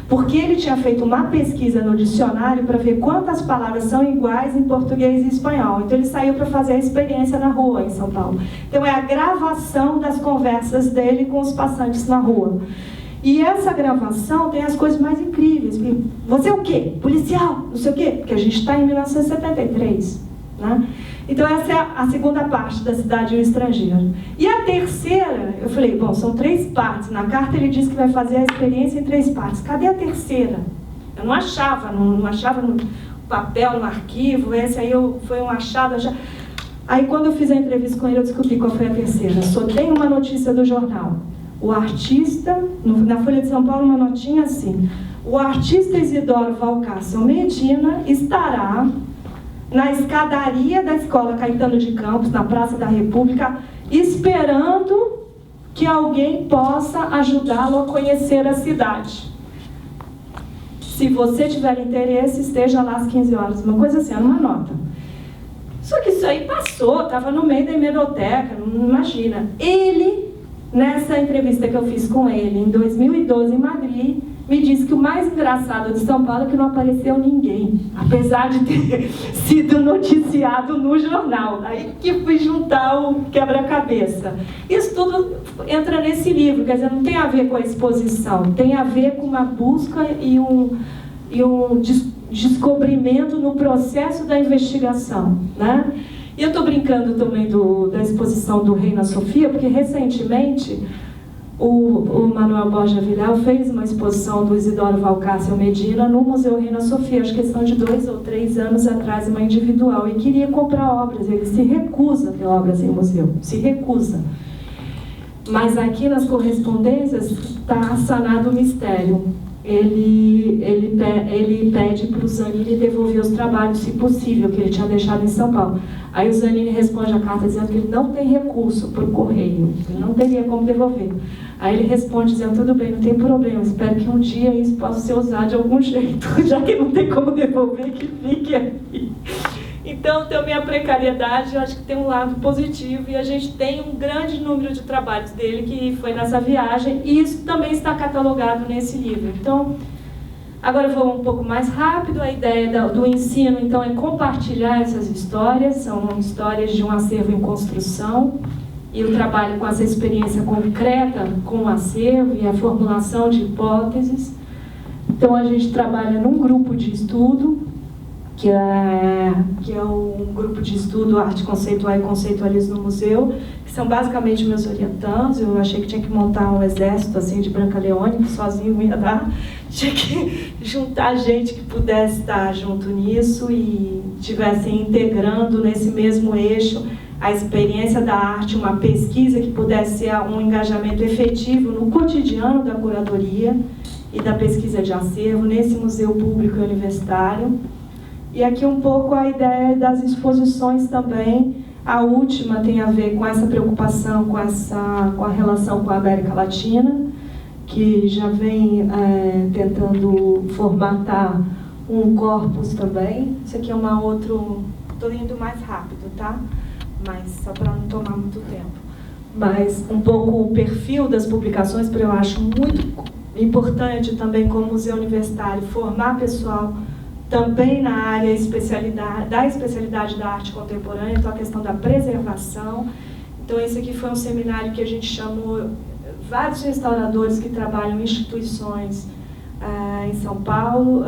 porque ele tinha feito uma pesquisa no dicionário para ver quantas palavras são iguais em português e espanhol. Então ele saiu para fazer a experiência na rua em São Paulo. Então é a gravação das conversas dele com os passantes na rua. E essa gravação tem as coisas mais incríveis. Você é o quê? Policial? Não sei o quê? Porque a gente está em 1973, né? Então essa é a segunda parte da Cidade e o Estrangeiro. E a terceira, eu falei, bom, são 3 partes. Na carta ele diz que vai fazer a experiência em 3 partes. Cadê a terceira? Eu não achava no papel, no arquivo. Esse aí foi um achado. Aí quando eu fiz a entrevista com ele, eu descobri qual foi a terceira. Só tem uma notícia do jornal. O artista, na Folha de São Paulo, uma notinha assim: o artista Isidoro Valcárcel Medina estará na escadaria da Escola Caetano de Campos, na Praça da República, esperando que alguém possa ajudá-lo a conhecer a cidade. Se você tiver interesse, esteja lá às 15 horas. Uma coisa assim, era uma nota. Só que isso aí passou, estava no meio da hemeroteca, não imagina. Ele, nessa entrevista que eu fiz com ele em 2012 em Madrid, me disse que o mais engraçado de São Paulo é que não apareceu ninguém, apesar de ter sido noticiado no jornal. Aí que fui juntar o quebra-cabeça. Isso tudo entra nesse livro, quer dizer, não tem a ver com a exposição, tem a ver com uma busca e um descobrimento no processo da investigação, né? E eu estou brincando também da exposição do Reina Sofia, porque recentemente o Manuel Borja Vilela fez uma exposição do Isidoro Valcárcel Medina no Museu Reina Sofia, acho que são de 2 ou 3 anos atrás, uma individual, e queria comprar obras. Ele se recusa a ter obras em museu, se recusa. Mas aqui nas correspondências está sanado o mistério. Ele pede para o Zanini devolver os trabalhos, se possível, que ele tinha deixado em São Paulo. Aí o Zanini responde a carta dizendo que ele não tem recurso por correio, ele não teria como devolver. Aí ele responde dizendo, tudo bem, não tem problema, espero que um dia isso possa ser usado de algum jeito, já que não tem como devolver, que fique aqui. Então, também a precariedade, eu acho que tem um lado positivo, e a gente tem um grande número de trabalhos dele que foi nessa viagem, e isso também está catalogado nesse livro. Então, agora eu vou um pouco mais rápido. A ideia do ensino, então, é compartilhar essas histórias, são histórias de um acervo em construção, e o trabalho com essa experiência concreta com o acervo e a formulação de hipóteses. Então, a gente trabalha num grupo de estudo, que é um grupo de estudo Arte Conceitual e Conceitualismo no Museu, que são basicamente meus orientandos. Eu achei que tinha que montar um exército assim de Branca Leone, que sozinho não ia dar. Tinha que juntar gente que pudesse estar junto nisso e estivessem integrando nesse mesmo eixo a experiência da arte, uma pesquisa que pudesse ser um engajamento efetivo no cotidiano da curadoria e da pesquisa de acervo nesse museu público e universitário. E aqui um pouco a ideia das exposições também. A última tem a ver com essa preocupação com a relação com a América Latina, que já vem tentando formatar um corpus também. Isso aqui é uma outra... Estou indo mais rápido, tá? Mas só para não tomar muito tempo. Mas um pouco o perfil das publicações, porque eu acho muito importante também, como museu universitário, formar pessoal também na área da especialidade da arte contemporânea, então a questão da preservação. Então esse aqui foi um seminário que a gente chamou vários restauradores que trabalham em instituições em São Paulo,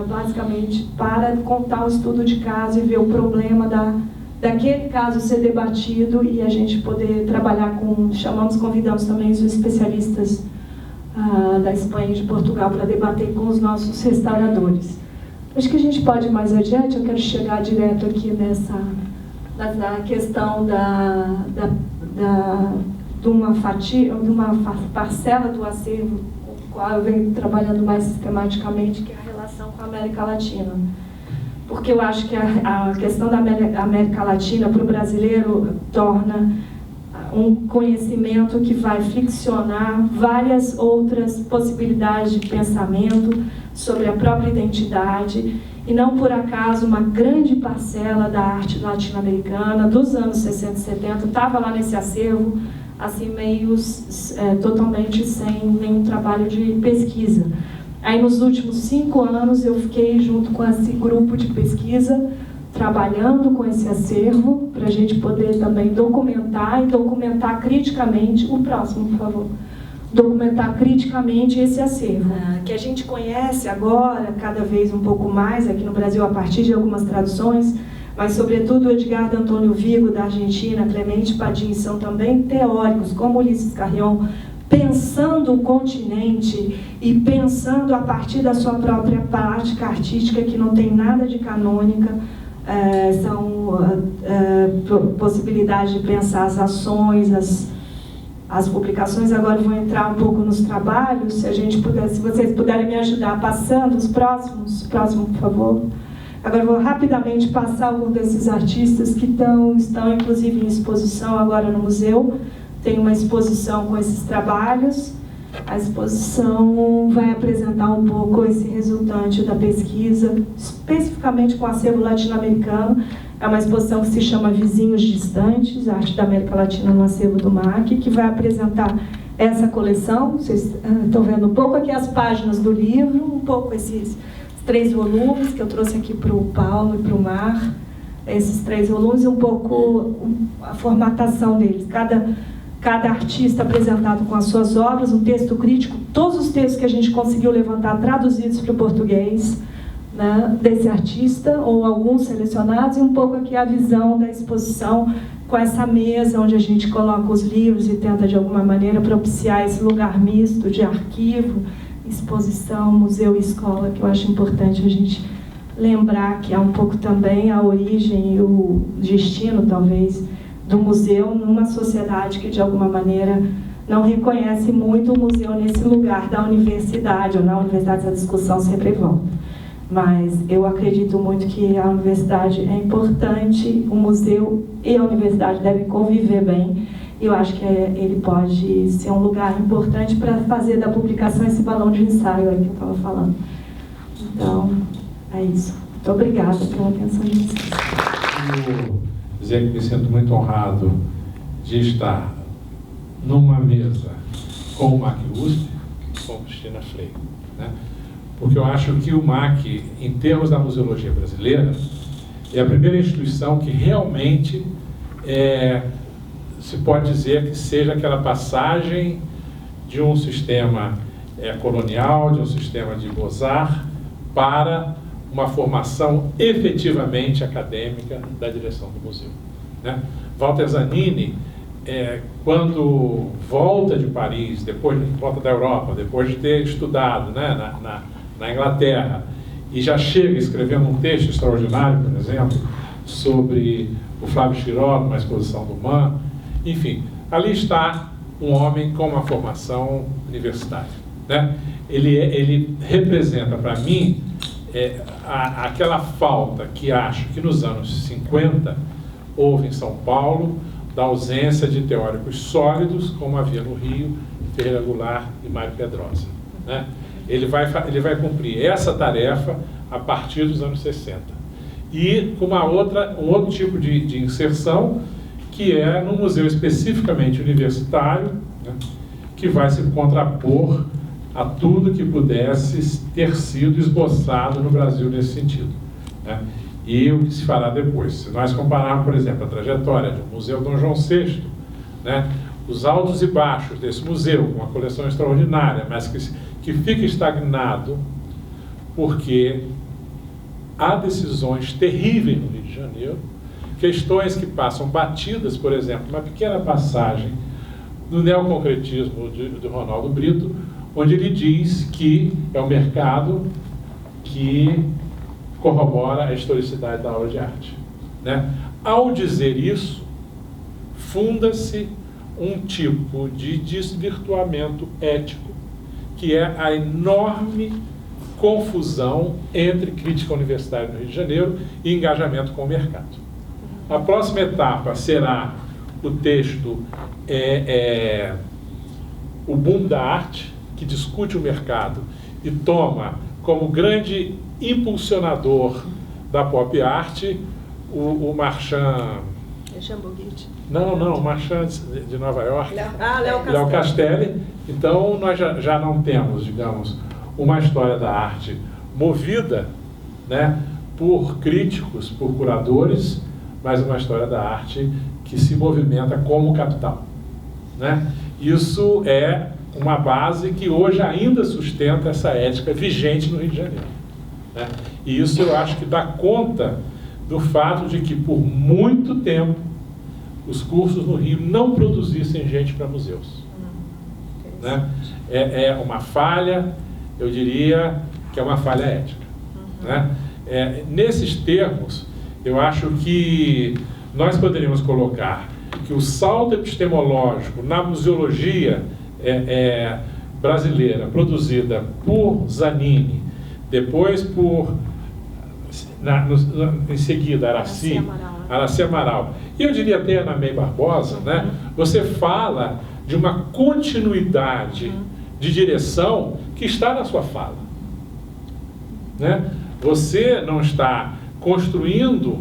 basicamente para contar o estudo de caso e ver o problema daquele caso ser debatido e a gente poder trabalhar convidamos também os especialistas da Espanha e de Portugal para debater com os nossos restauradores. Acho que a gente pode ir mais adiante. Eu quero chegar direto aqui na questão de uma fatia, de uma parcela do acervo com o qual eu venho trabalhando mais sistematicamente, que é a relação com a América Latina. Porque eu acho que a questão da América Latina para o brasileiro torna um conhecimento que vai friccionar várias outras possibilidades de pensamento sobre a própria identidade, e não por acaso uma grande parcela da arte latino-americana dos anos 60 e 70 estava lá nesse acervo, assim meio totalmente sem nenhum trabalho de pesquisa. Aí nos últimos 5 anos eu fiquei junto com esse grupo de pesquisa, trabalhando com esse acervo, para a gente poder também documentar e documentar criticamente, o próximo, por favor, documentar criticamente esse acervo, que a gente conhece agora, cada vez um pouco mais aqui no Brasil, a partir de algumas traduções, mas sobretudo Edgardo Antônio Vigo, da Argentina, Clemente Padin, são também teóricos, como Ulisses Carrión, pensando o continente e pensando a partir da sua própria prática artística, que não tem nada de canônica, são possibilidades de pensar as ações, as publicações. Agora eu vou entrar um pouco nos trabalhos, se vocês puderem me ajudar passando os próximos, por favor. Agora eu vou rapidamente passar alguns desses artistas que estão inclusive em exposição agora no museu. Tem uma exposição com esses trabalhos. A exposição vai apresentar um pouco esse resultante da pesquisa, especificamente com o acervo latino-americano. É uma exposição que se chama Vizinhos Distantes, Arte da América Latina no acervo do MAC, que vai apresentar essa coleção. Vocês estão vendo um pouco aqui as páginas do livro, um pouco esses 3 volumes que eu trouxe aqui para o Paulo e para o Mar. Esses 3 volumes e um pouco a formatação deles. Cada artista apresentado com as suas obras, um texto crítico, todos os textos que a gente conseguiu levantar traduzidos para o português, né, desse artista, ou alguns selecionados, e um pouco aqui a visão da exposição com essa mesa onde a gente coloca os livros e tenta de alguma maneira propiciar esse lugar misto de arquivo, exposição, museu e escola, que eu acho importante a gente lembrar que é um pouco também a origem e o destino, talvez, do museu numa sociedade que, de alguma maneira, não reconhece muito o museu nesse lugar da universidade, ou na universidade essa discussão sempre volta. Mas eu acredito muito que a universidade é importante, o museu e a universidade devem conviver bem, e eu acho que ele pode ser um lugar importante para fazer da publicação esse balão de ensaio aí que eu estava falando. Então, é isso. Muito obrigada pela atenção de vocês. Dizer que me sinto muito honrado de estar numa mesa com o MAC USP e com Cristina Freire, né? Porque eu acho que o MAC, em termos da museologia brasileira, é a primeira instituição que realmente se pode dizer que seja aquela passagem de um sistema colonial, de um sistema de Beaux-Arts, para uma formação efetivamente acadêmica da direção do museu, né? Walter Zanini, quando volta de Paris, volta da Europa, depois de ter estudado, né, na Inglaterra, e já chega escrevendo um texto extraordinário, por exemplo, sobre o Flávio Schirot, uma exposição do MAN, enfim, ali está um homem com uma formação universitária, né? Ele representa para mim aquela falta que acho que nos anos 50 houve em São Paulo, da ausência de teóricos sólidos, como havia no Rio, Ferreira Goulart e Mário Pedrosa, né? Ele vai cumprir essa tarefa a partir dos anos 60. E com um outro tipo de inserção, que é no museu especificamente universitário, né, que vai se contrapor a tudo que pudesse ter sido esboçado no Brasil nesse sentido, né? E o que se fará depois. Se nós compararmos, por exemplo, a trajetória do Museu Dom João VI, né, os altos e baixos desse museu, com uma coleção extraordinária, mas que que fica estagnado porque há decisões terríveis no Rio de Janeiro, questões que passam batidas, por exemplo, uma pequena passagem do neoconcretismo de Ronaldo Brito, onde ele diz que é o mercado que corrobora a historicidade da obra de arte, né? Ao dizer isso, funda-se um tipo de desvirtuamento ético, que é a enorme confusão entre crítica universitária no Rio de Janeiro e engajamento com o mercado. A próxima etapa será o texto O Boom da Arte, que discute o mercado e toma como grande impulsionador da pop art o Marchand... Não, Marchand de Nova York. Léo Castelli. Então, nós já não temos, digamos, uma história da arte movida, né, por críticos, por curadores, mas uma história da arte que se movimenta como capital, né? Isso é uma base que hoje ainda sustenta essa ética vigente no Rio de Janeiro, né? E isso eu acho que dá conta do fato de que, por muito tempo, os cursos no Rio não produzissem gente para museus, né? É uma falha, eu diria que é uma falha ética, né? Nesses termos, eu acho que nós poderíamos colocar que o salto epistemológico na museologia brasileira, produzida por Zanini, depois em seguida Araci Amaral, e eu diria até Ana May Barbosa, né? Você fala de uma continuidade de direção que está na sua fala, né? Você não está construindo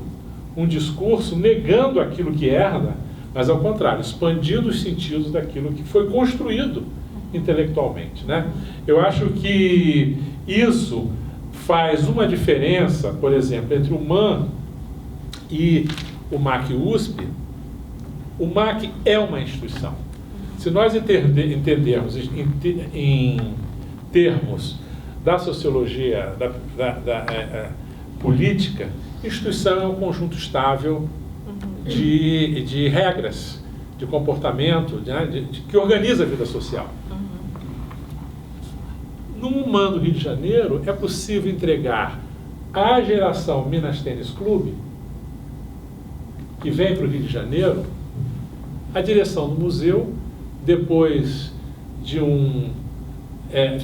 um discurso negando aquilo que herda, mas ao contrário, expandindo os sentidos daquilo que foi construído intelectualmente, né? Eu acho que isso faz uma diferença, por exemplo, entre o MAN e o MAC USP. O MAC é uma instituição. Se nós entendermos em termos da sociologia, da política, instituição é um conjunto estável de regras, de comportamento, né, que organiza a vida social. No MAN do Rio de Janeiro, é possível entregar à geração Minas Tênis Clube, que vem para o Rio de Janeiro, a direção do museu, depois de um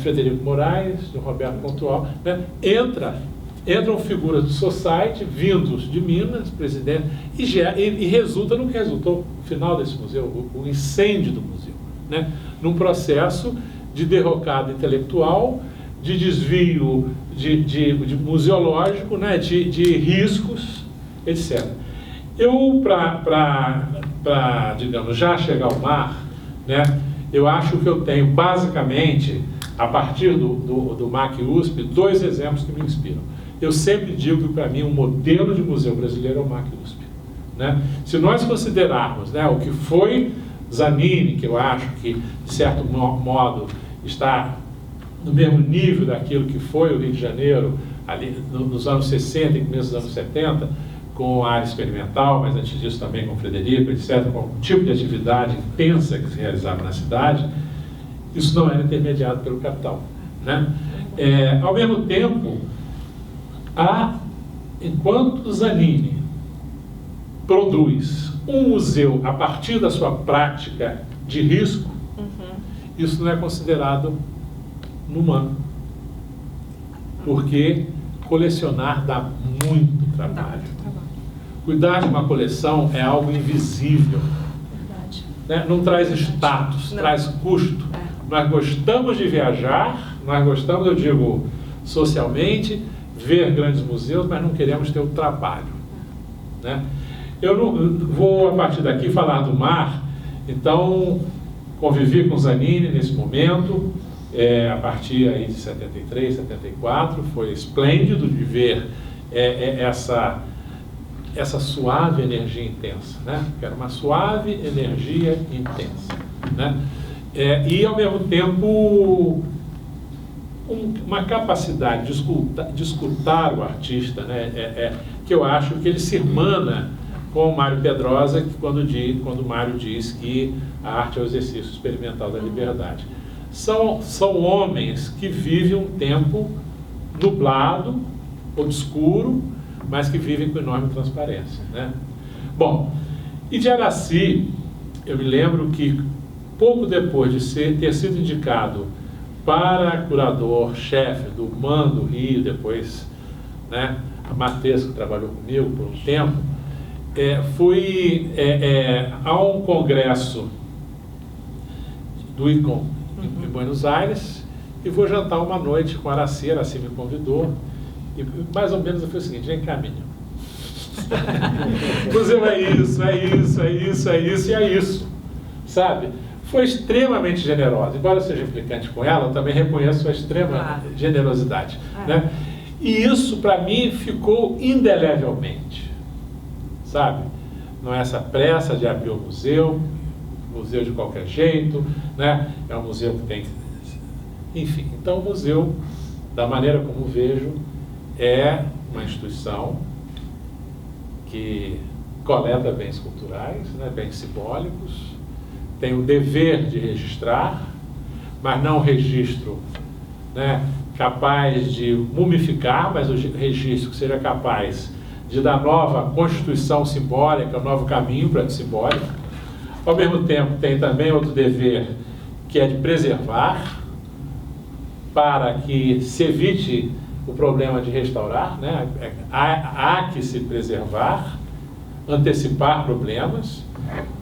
Frederico Moraes, de um Roberto Pontual, né, entram figuras do society, vindos de Minas, presidente, e resulta no que resultou no final desse museu, o incêndio do museu, né, num processo de derrocada intelectual, de desvio de museológico, né, de riscos, etc. Eu, para digamos, já chegar ao mar, né, eu acho que eu tenho, basicamente, a partir do MAC USP, dois exemplos que me inspiram. Eu sempre digo que, para mim, um modelo de museu brasileiro é o MAC USP, né? Se nós considerarmos, né, o que foi Zanini, que eu acho que, de certo modo, está no mesmo nível daquilo que foi o Rio de Janeiro, ali nos anos 60 e começo dos anos 70, com a área experimental, mas antes disso também com o Frederico, etc., com o tipo de atividade intensa que se realizava na cidade, isso não era intermediado pelo capital, né? Ao mesmo tempo, enquanto Zanini produz um museu a partir da sua prática de risco, isso não é considerado no MAN, porque colecionar dá muito trabalho. Cuidar de uma coleção é algo invisível, né? Não traz status, traz custo. Nós gostamos de viajar, nós gostamos, eu digo, socialmente, ver grandes museus, mas não queremos ter o trabalho, né? Eu não vou, a partir daqui, falar do mar. Então, convivi com Zanini nesse momento, a partir aí de 73, 74, foi esplêndido de ver essa suave energia intensa, né? Que era uma suave energia intensa, né? E, ao mesmo tempo, uma capacidade de escutar o artista, né? Que eu acho que ele se irmana com o Mário Pedrosa, quando o Mário diz que a arte é o exercício experimental da liberdade. São homens que vivem um tempo nublado, obscuro, mas que vivem com enorme transparência, né? Bom, e de Araci, eu me lembro que pouco depois de ter sido indicado para curador-chefe do MAN do Rio, depois, né, a Matheus, que trabalhou comigo por um tempo, fui a um congresso do ICOM em Buenos Aires e vou jantar uma noite com a Araci me convidou, e mais ou menos eu falei o seguinte: vem cá, menino. Museu é isso, é isso, é isso, é isso e é isso, sabe? Foi extremamente generosa. Embora eu seja implicante com ela, eu também reconheço a extrema generosidade, né? E isso, para mim, ficou indelevelmente, sabe? Não é essa pressa de abrir o museu de qualquer jeito, né? É um museu que tem... Enfim, então o museu, da maneira como vejo, é uma instituição que coleta bens culturais, né? Bens simbólicos, tem o dever de registrar, mas não o registro, né, capaz de mumificar, mas o registro que seja capaz de dar nova constituição simbólica, um novo caminho para a simbólica. Ao mesmo tempo, tem também outro dever, que é de preservar, para que se evite o problema de restaurar, né? Há que se preservar, antecipar problemas.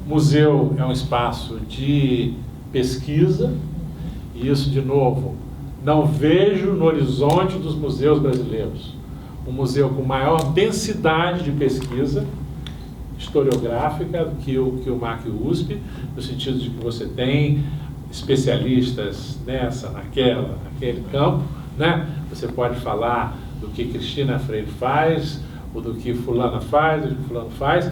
Museu é um espaço de pesquisa, e isso, de novo, não vejo no horizonte dos museus brasileiros um museu com maior densidade de pesquisa historiográfica que o MAC USP, no sentido de que você tem especialistas naquele campo, né? Você pode falar do que Cristina Freire faz, ou do que fulana faz, ou do que fulano faz.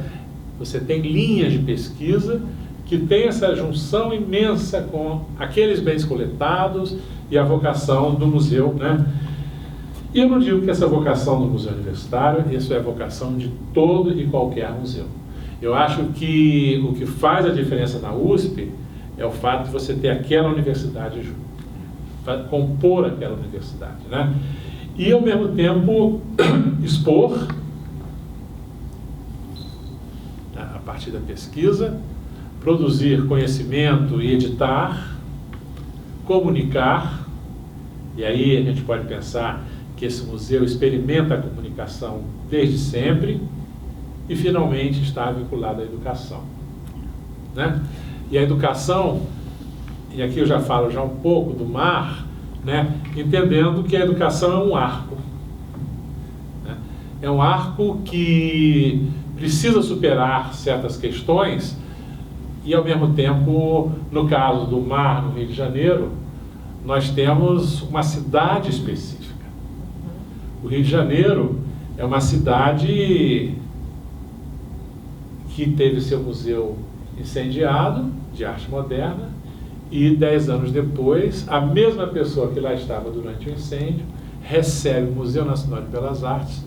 Você tem linhas de pesquisa que tem essa junção imensa com aqueles bens coletados e a vocação do museu, né? E eu não digo que essa vocação do museu universitário, isso é a vocação de todo e qualquer museu. Eu acho que o que faz a diferença na USP é o fato de você ter aquela universidade junto, compor aquela universidade, né? E, ao mesmo tempo, expor, a partir da pesquisa, produzir conhecimento e editar, comunicar, e aí a gente pode pensar que esse museu experimenta a comunicação desde sempre, e finalmente está vinculado à educação, né? E a educação, e aqui eu já falo já um pouco do mar, né? Entendendo que a educação é um arco, né? É um arco que precisa superar certas questões e, ao mesmo tempo, no caso do mar no Rio de Janeiro, nós temos uma cidade específica. O Rio de Janeiro é uma cidade que teve seu museu incendiado, de arte moderna, e 10 anos depois, a mesma pessoa que lá estava durante o incêndio recebe o Museu Nacional de Belas Artes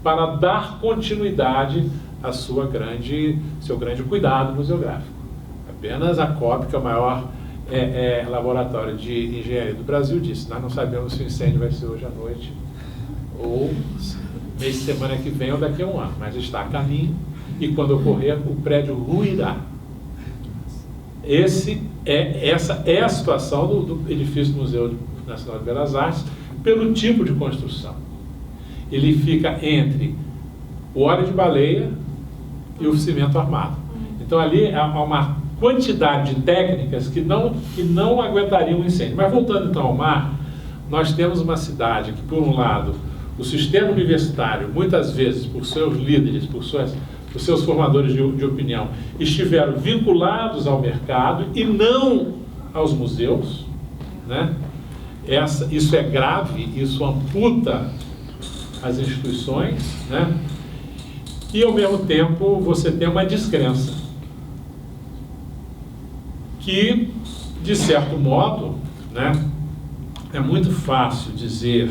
para dar continuidade a seu grande cuidado museográfico. Apenas a COP, que é o maior laboratório de engenharia do Brasil, disse: nós não sabemos se o incêndio vai ser hoje à noite ou mês de semana que vem ou daqui a um ano, mas está a caminho, e quando ocorrer, o prédio ruirá. Essa é a situação do edifício do Museu Nacional de Belas Artes, pelo tipo de construção. Ele fica entre o óleo de baleia e o cimento armado. Então ali há uma quantidade de técnicas que não aguentariam um incêndio. Mas voltando então ao mar, nós temos uma cidade que, por um lado, o sistema universitário, muitas vezes por seus líderes, por seus formadores de opinião, estiveram vinculados ao mercado e não aos museus, né? Isso é grave, isso amputa as instituições, né? E, ao mesmo tempo, você tem uma descrença que, de certo modo, né, é muito fácil dizer,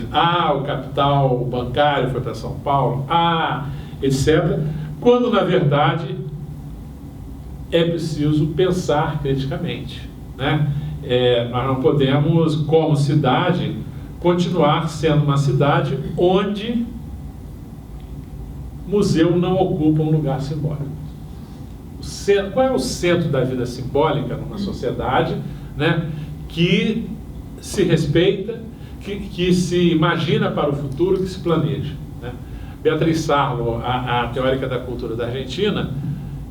o capital bancário foi para São Paulo, etc., quando, na verdade, é preciso pensar criticamente, né? Nós não podemos, como cidade, continuar sendo uma cidade onde museu não ocupa um lugar simbólico. Qual é o centro da vida simbólica numa sociedade, né, que se respeita, que se imagina para o futuro, que se planeja, né? Beatriz Sarlo, a teórica da cultura da Argentina,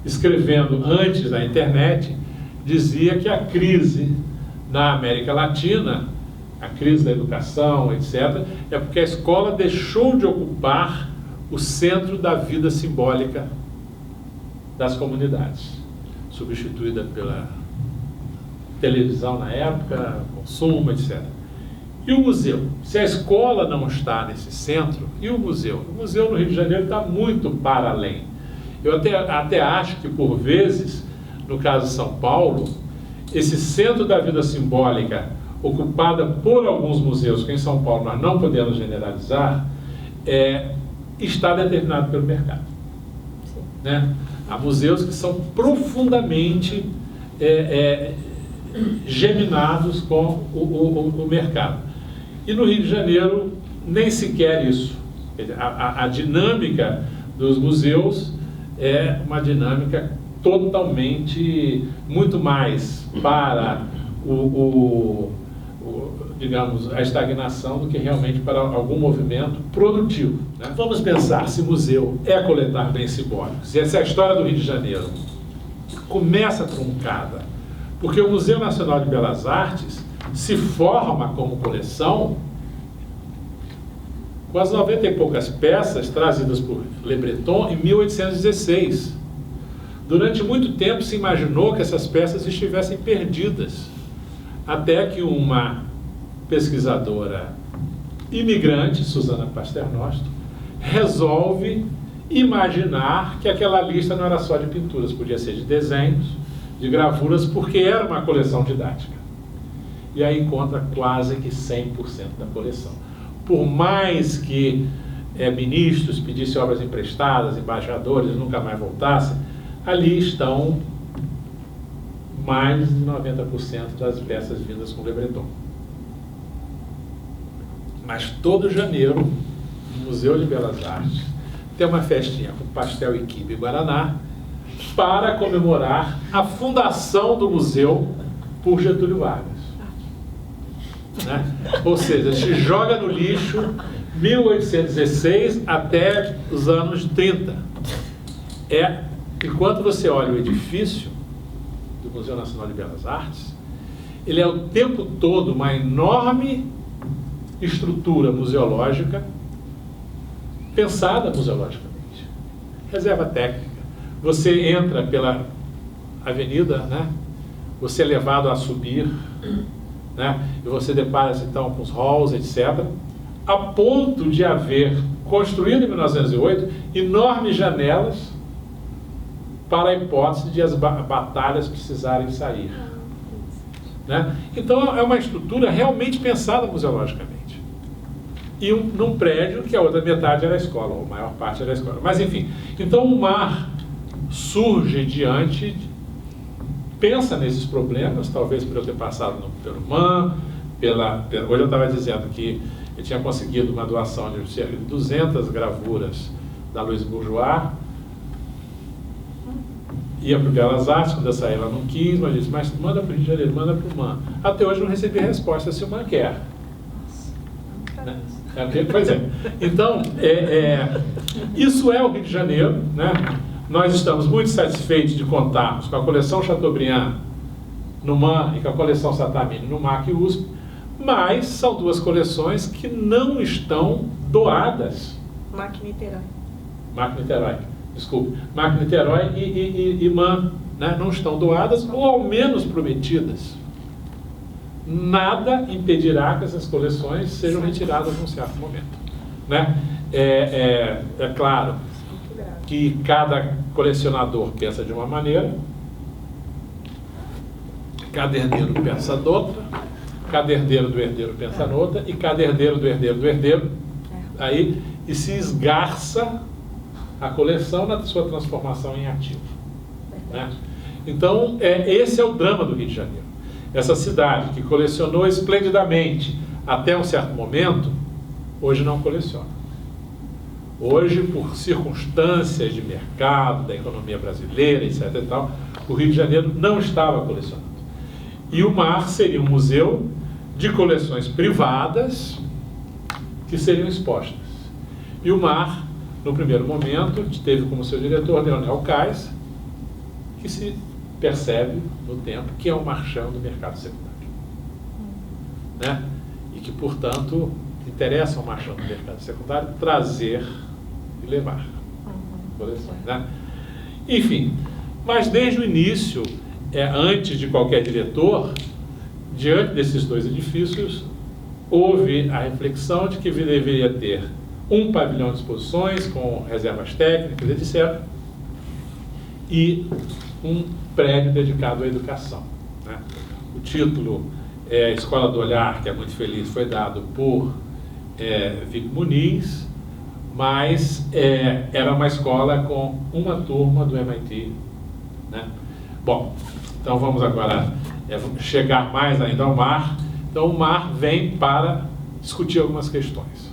escrevendo antes da internet, dizia que a crise na América Latina, a crise da educação, etc., é porque a escola deixou de ocupar o centro da vida simbólica das comunidades, substituída pela televisão na época, consumo, etc. E o museu? Se a escola não está nesse centro, e o museu? O museu no Rio de Janeiro está muito para além. Eu até acho que, por vezes, no caso de São Paulo, esse centro da vida simbólica, ocupada por alguns museus, que em São Paulo nós não podemos generalizar, está determinado pelo mercado. Né? Há museus que são profundamente geminados com o mercado. E no Rio de Janeiro, nem sequer isso. A dinâmica dos museus é uma dinâmica totalmente, muito mais para digamos, a estagnação do que realmente para algum movimento produtivo, né? Vamos pensar se museu é coletar bens simbólicos. E essa é a história do Rio de Janeiro. Começa truncada, porque o Museu Nacional de Belas Artes se forma como coleção com as 90 e poucas peças trazidas por Le Breton em 1816. Durante muito tempo se imaginou que essas peças estivessem perdidas, até que uma pesquisadora imigrante, Susana Paternoster, resolve imaginar que aquela lista não era só de pinturas, podia ser de desenhos, de gravuras, porque era uma coleção didática. E aí encontra quase que 100% da coleção. Por mais que ministros pedissem obras emprestadas, embaixadores nunca mais voltassem, ali estão mais de 90% das peças vindas com Le Breton. Mas todo janeiro, no Museu de Belas Artes, tem uma festinha com pastel e quibe e guaraná para comemorar a fundação do museu por Getúlio Vargas. Né? Ou seja, se joga no lixo 1816 até os anos 30. Enquanto você olha o edifício do Museu Nacional de Belas Artes, ele é o tempo todo uma enorme estrutura museológica, pensada museologicamente. Reserva técnica. Você entra pela avenida, né? Você é levado a subir, né? E você depara-se então com os halls, etc., a ponto de haver, construído em 1908, enormes janelas para a hipótese de as batalhas precisarem sair. Né? Então é uma estrutura realmente pensada museologicamente. E num prédio que a outra metade era a escola, ou a maior parte era a escola. Mas enfim, então o MAR surge pensa nesses problemas, talvez por eu ter passado pelo MAN, hoje eu estava dizendo que eu tinha conseguido uma doação de cerca de 200 gravuras da Louise Bourgeois, ia para o Belas Artes, quando eu saí ela não quis, mas disse, mas manda para o Rio de Janeiro, manda para o MAN. Até hoje não recebi resposta se o MAN quer. Né? Pois é. Então, isso é o Rio de Janeiro, né? Nós estamos muito satisfeitos de contarmos com a coleção Chateaubriand no MAN e com a coleção Satamini no MAC e USP, mas são duas coleções que não estão doadas. MAC Niterói. Desculpe, MAC Niterói e MAN, né, não estão doadas ou ao menos prometidas. Nada impedirá que essas coleções sejam retiradas num certo momento. Né? É claro que cada colecionador pensa de uma maneira, caderneiro pensa de outra, cada herdeiro do herdeiro pensa noutra, e cada herdeiro do herdeiro do herdeiro, aí, e se esgarça a coleção na sua transformação em ativo. Né? Então, esse é o drama do Rio de Janeiro. Essa cidade que colecionou esplendidamente até um certo momento, hoje não coleciona. Hoje, por circunstâncias de mercado, da economia brasileira, etc. e tal, o Rio de Janeiro não estava colecionando. E o MAR seria um museu de coleções privadas que seriam expostas. E o MAR, no primeiro momento, teve como seu diretor Leonel Kais, que se percebe no tempo que é um marchand do mercado secundário. Né? E que, portanto, interessa ao marchand do mercado secundário trazer e levar coleções. Né? Enfim, mas desde o início, antes de qualquer diretor, diante desses dois edifícios, houve a reflexão de que deveria ter um pavilhão de exposições com reservas técnicas, etc., e um prédio dedicado à educação. Né? O título Escola do Olhar, que é muito feliz, foi dado por Vico Muniz, mas era uma escola com uma turma do MIT. Né? Bom, então vamos agora chegar mais ainda ao MAR. Então o MAR vem para discutir algumas questões.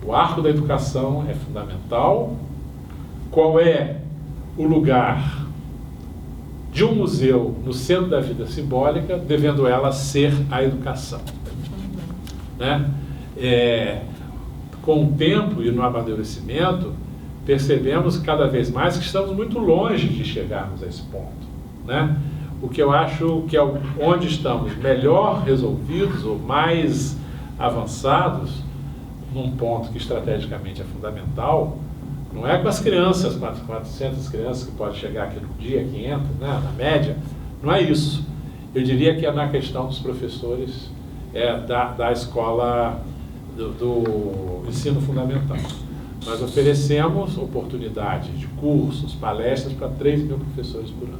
O arco da educação é fundamental. Qual é o lugar de um museu no centro da vida simbólica, devendo ela ser a educação? Né? Com o tempo e no amadurecimento, percebemos cada vez mais que estamos muito longe de chegarmos a esse ponto. Né? O que eu acho que é onde estamos melhor resolvidos ou mais avançados, num ponto que estrategicamente é fundamental, não é com as crianças, 400 crianças que pode chegar aqui no dia, 500, né, na média, não é isso. Eu diria que é na questão dos professores da escola do ensino fundamental. Nós oferecemos oportunidade de cursos, palestras para 3 mil professores por ano.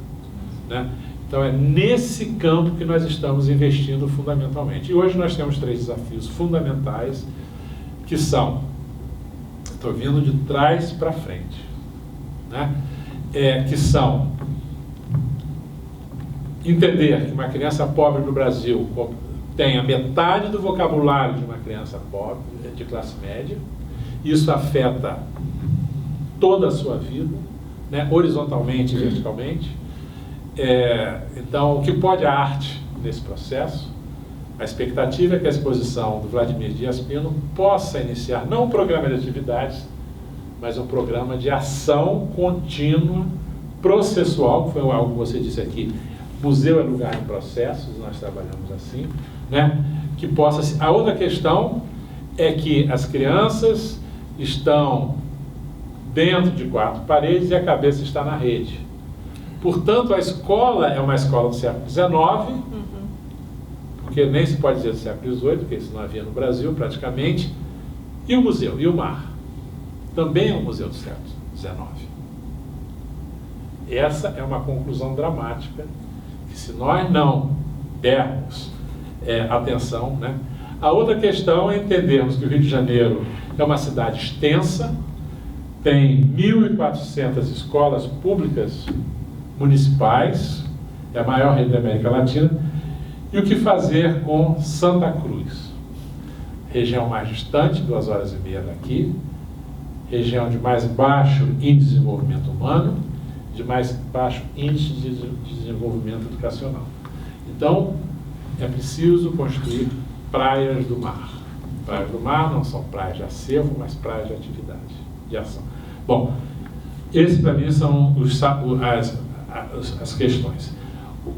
Né? Então é nesse campo que nós estamos investindo fundamentalmente. E hoje nós temos 3 desafios fundamentais que são, estou vindo de trás para frente, né? Que são entender que uma criança pobre no Brasil tem a metade do vocabulário de uma criança pobre, de classe média. Isso afeta toda a sua vida, né? Horizontalmente e verticalmente. Então, o que pode a arte nesse processo? A expectativa é que a exposição do Vladimir Dias Pino possa iniciar não um programa de atividades, mas um programa de ação contínua, processual, que foi algo que você disse aqui. Museu é lugar de processos, nós trabalhamos assim, né? Que possa. A outra questão é que as crianças estão dentro de 4 paredes e a cabeça está na rede. Portanto, a escola é uma escola do século XIX, porque nem se pode dizer do século XVIII, porque isso não havia no Brasil praticamente, e o museu, e o MAR, também é um museu do século XIX. Essa é uma conclusão dramática, que se nós não dermos atenção, né? A outra questão é entendermos que o Rio de Janeiro é uma cidade extensa, tem 1.400 escolas públicas municipais, é a maior rede da América Latina. E o que fazer com Santa Cruz? Região mais distante, 2h30 daqui, região de mais baixo índice de desenvolvimento humano, de mais baixo índice de desenvolvimento educacional. Então, é preciso construir praias do mar. Praias do mar não são praias de acervo, mas praias de atividade, de ação. Bom, esses para mim são as questões.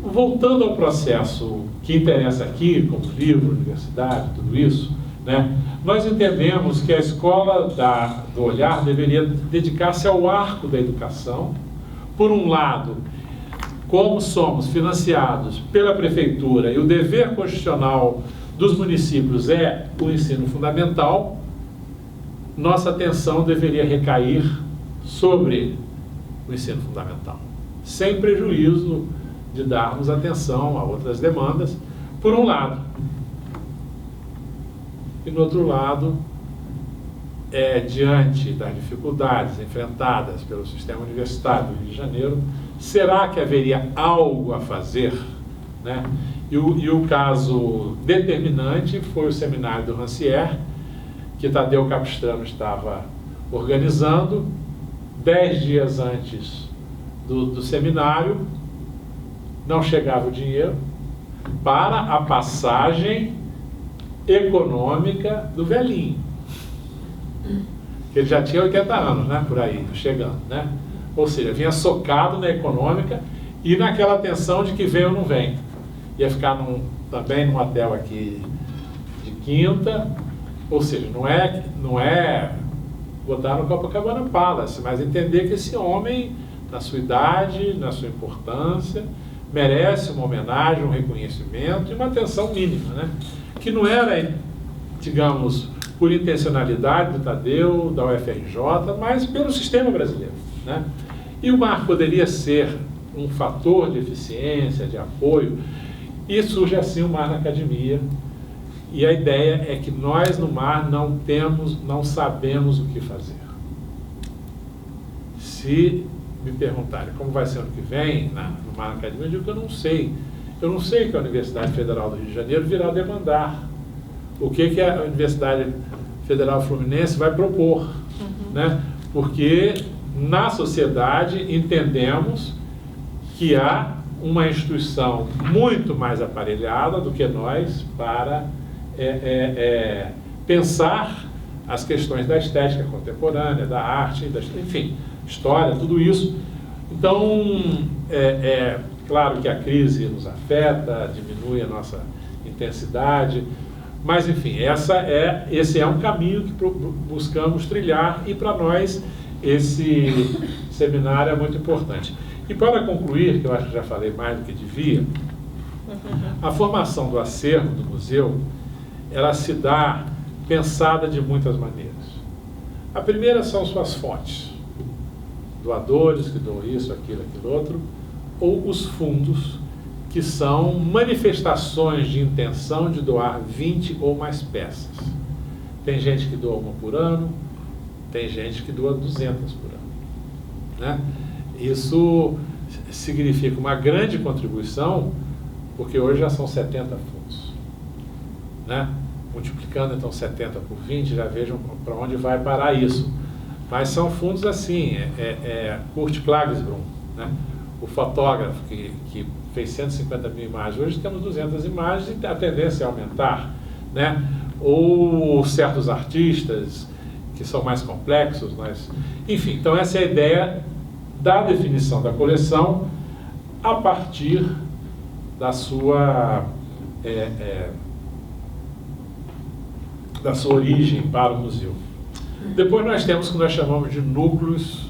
Voltando ao processo que interessa aqui, como livro, universidade, tudo isso, né, nós entendemos que a escola do olhar deveria dedicar-se ao arco da educação. Por um lado, como somos financiados pela prefeitura e o dever constitucional dos municípios é o ensino fundamental, nossa atenção deveria recair sobre o ensino fundamental, sem prejuízo de darmos atenção a outras demandas, por um lado. E no outro lado, diante das dificuldades enfrentadas pelo sistema universitário do Rio de Janeiro, será que haveria algo a fazer? Né? E o caso determinante foi o seminário do Rancière, que Tadeu Capistrano estava organizando 10 dias antes do seminário. Não chegava o dinheiro para a passagem econômica do velhinho. Ele já tinha 80 anos, né, por aí, chegando, né? Ou seja, vinha socado na econômica e naquela tensão de que vem ou não vem. Ia ficar também num hotel aqui de quinta, ou seja, não é botar no Copacabana Palace, mas entender que esse homem, na sua idade, na sua importância, merece uma homenagem, um reconhecimento e uma atenção mínima, né? Que não era, digamos, por intencionalidade do Tadeu, da UFRJ, mas pelo sistema brasileiro, né? E o mar poderia ser um fator de eficiência, de apoio, e surge assim o Mar na Academia. E a ideia é que nós no mar não sabemos o que fazer. Se me perguntarem como vai ser ano que vem no Mar na Academia, eu digo que eu não sei. Eu não sei que a Universidade Federal do Rio de Janeiro virá demandar. O que a Universidade Federal Fluminense vai propor, né? Porque na sociedade entendemos que há uma instituição muito mais aparelhada do que nós para pensar as questões da estética contemporânea, da arte, enfim, história, tudo isso. Então, claro que a crise nos afeta, diminui a nossa intensidade, mas, enfim, esse é um caminho que buscamos trilhar e, para nós, esse seminário é muito importante. E, para concluir, que eu acho que já falei mais do que devia, a formação do acervo do museu, ela se dá pensada de muitas maneiras. A primeira são suas fontes. Doadores que doam isso, aquilo, outro, ou os fundos, que são manifestações de intenção de doar 20 ou mais peças. Tem gente que doa uma por ano, tem gente que doa 200 por ano, né? Isso significa uma grande contribuição, porque hoje já são 70 fundos, né? Multiplicando então 70 por 20, já vejam para onde vai parar isso. Mas são fundos assim, Kurt Klagesbrun, né? O fotógrafo que fez 150 mil imagens, hoje temos 200 imagens e a tendência é aumentar, né? Ou certos artistas que são mais complexos, enfim, então essa é a ideia da definição da coleção a partir da sua origem para o museu. Depois nós temos o que nós chamamos de núcleos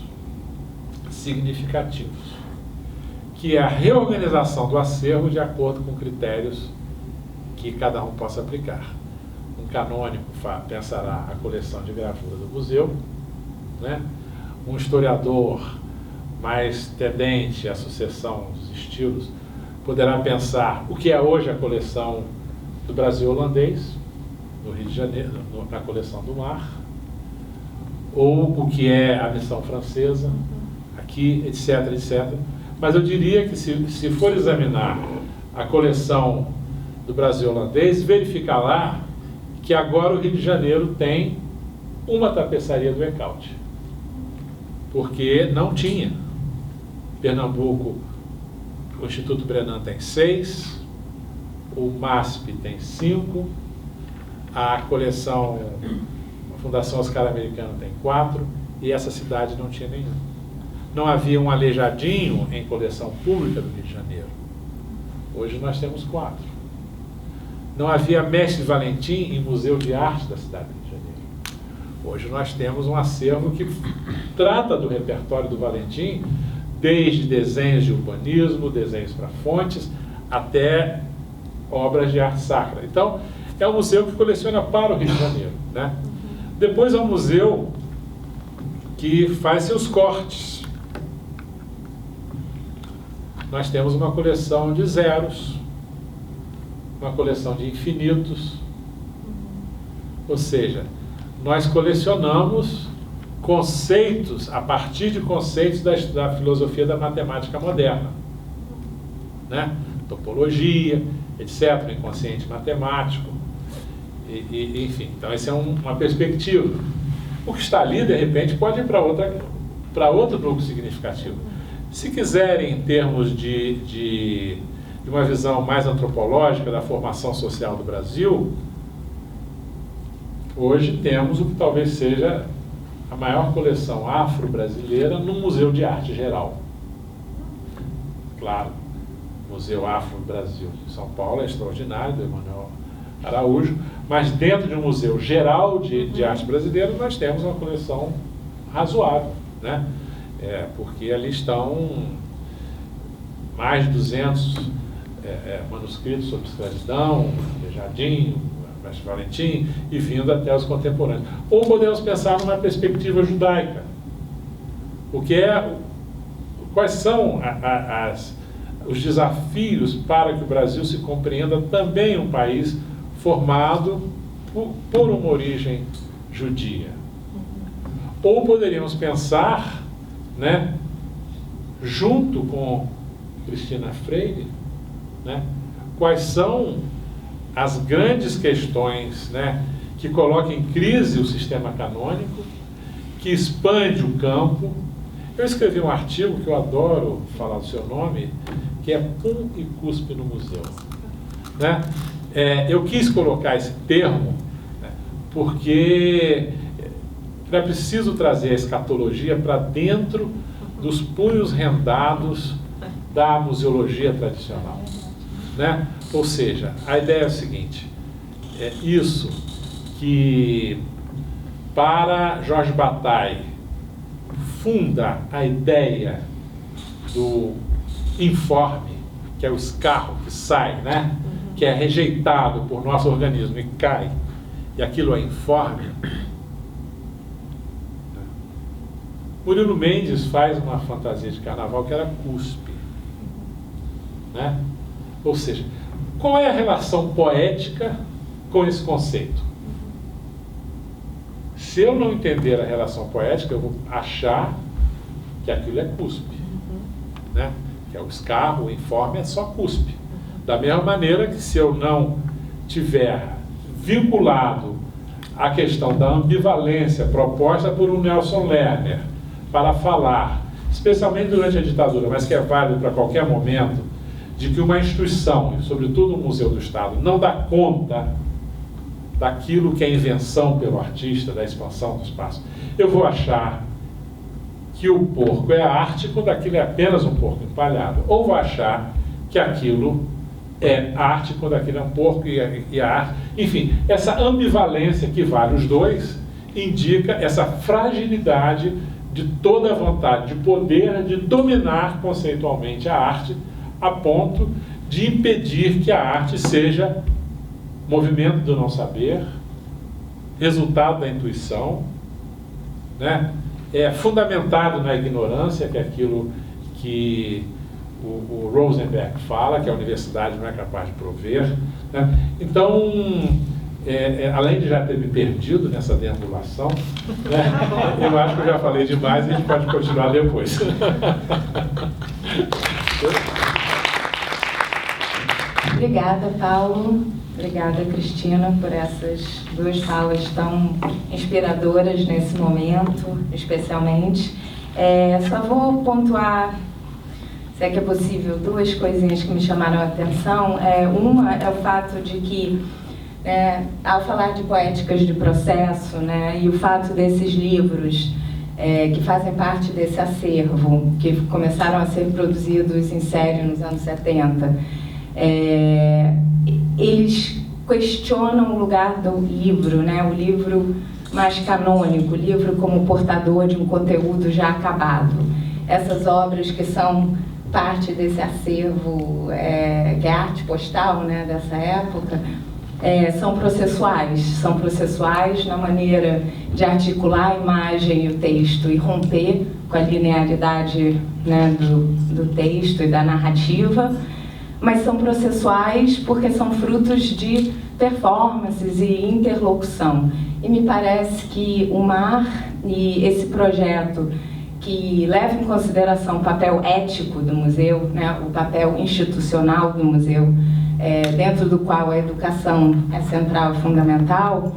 significativos, que é a reorganização do acervo de acordo com critérios que cada um possa aplicar. Um canônico pensará a coleção de gravura do museu, né? Um historiador mais tendente à sucessão dos estilos poderá pensar o que é hoje a coleção do Brasil holandês, no Rio de Janeiro, na coleção do Mar, ou o que é a missão francesa, aqui, etc, etc. Mas eu diria que se for examinar a coleção do Brasil holandês, verificar lá que agora o Rio de Janeiro tem uma tapeçaria do Ecaute, porque não tinha. Pernambuco, o Instituto Brenan tem 6, o MASP tem 5, a coleção, a Fundação Oscar Americano tem 4, e essa cidade não tinha nenhum. Não havia um Aleijadinho em coleção pública do Rio de Janeiro. Hoje nós temos 4. Não havia Mestre Valentim em Museu de Arte da cidade do Rio de Janeiro. Hoje nós temos um acervo que trata do repertório do Valentim, desde desenhos de urbanismo, desenhos para fontes, até obras de arte sacra. Então, é um museu que coleciona para o Rio de Janeiro, né? Depois é um museu que faz seus cortes. Nós temos uma coleção de zeros, uma coleção de infinitos. Ou seja, nós colecionamos conceitos a partir de conceitos da filosofia da matemática moderna, né? Topologia, etc., o inconsciente matemático, enfim. Então, essa é uma perspectiva. O que está ali, de repente, pode ir para outro grupo significativo. Se quiserem, em termos de uma visão mais antropológica da formação social do Brasil, hoje temos o que talvez seja a maior coleção afro-brasileira no Museu de Arte Geral. Claro, o Museu Afro-Brasil de São Paulo é extraordinário, do Emanuel Araújo, mas dentro de um Museu Geral de Arte Brasileira nós temos uma coleção razoável, né? Porque ali estão mais de 200 manuscritos sobre escravidão, Jardim, Mestre Valentim, e vindo até os contemporâneos. Ou podemos pensar numa perspectiva judaica. Quais são os desafios para que o Brasil se compreenda também um país formado por uma origem judia? Ou poderíamos pensar, né, junto com Cristina Freire, né, quais são as grandes questões, né, que colocam em crise o sistema canônico, que expande o campo. Eu escrevi um artigo que eu adoro falar do seu nome, que é Pum e Cuspe no Museu, né? Eu quis colocar esse termo, né, porque é preciso trazer a escatologia para dentro dos punhos rendados da museologia tradicional, né? Ou seja, a ideia é o seguinte: isso que para Jorge Bataille funda a ideia do informe, que é o escarro que sai, né? Que é rejeitado por nosso organismo e cai, e aquilo é informe. Murilo Mendes faz uma fantasia de carnaval que era cuspe, né? Ou seja, qual é a relação poética com esse conceito? Se eu não entender a relação poética, eu vou achar que aquilo é cuspe, né? Que é o escarro, o informe é só cuspe. Da mesma maneira que se eu não tiver vinculado à questão da ambivalência proposta por um Nelson Lerner para falar, especialmente durante a ditadura, mas que é válido para qualquer momento, de que uma instituição, e sobretudo o Museu do Estado, não dá conta daquilo que é invenção pelo artista, da expansão do espaço, eu vou achar que o porco é arte quando aquilo é apenas um porco empalhado, ou vou achar que aquilo é arte quando aquilo é um porco e a arte. Enfim, essa ambivalência que vale os dois indica essa fragilidade de toda a vontade de poder, de dominar conceitualmente a arte, a ponto de impedir que a arte seja movimento do não saber, resultado da intuição, né? Fundamentado na ignorância, que é aquilo que o Rosenberg fala, que a universidade não é capaz de prover, né? Então, além de já ter me perdido nessa deambulação, né, eu acho que eu já falei demais e a gente pode continuar depois. Obrigada, Paulo. Obrigada, Cristina, por essas duas falas tão inspiradoras nesse momento, especialmente. Só vou pontuar, se é que é possível, duas coisinhas que me chamaram a atenção. Uma é o fato de que, ao falar de poéticas de processo, né, e o fato desses livros que fazem parte desse acervo, que começaram a ser produzidos em série nos anos 70, eles questionam o lugar do livro, né? O livro mais canônico, o livro como portador de um conteúdo já acabado. Essas obras que são parte desse acervo, que é arte postal, né, dessa época, são processuais na maneira de articular a imagem e o texto e romper com a linearidade, né, do texto e da narrativa, mas são processuais porque são frutos de performances e interlocução. E me parece que o MAR e esse projeto que leva em consideração o papel ético do museu, né, o papel institucional do museu, dentro do qual a educação é central e fundamental,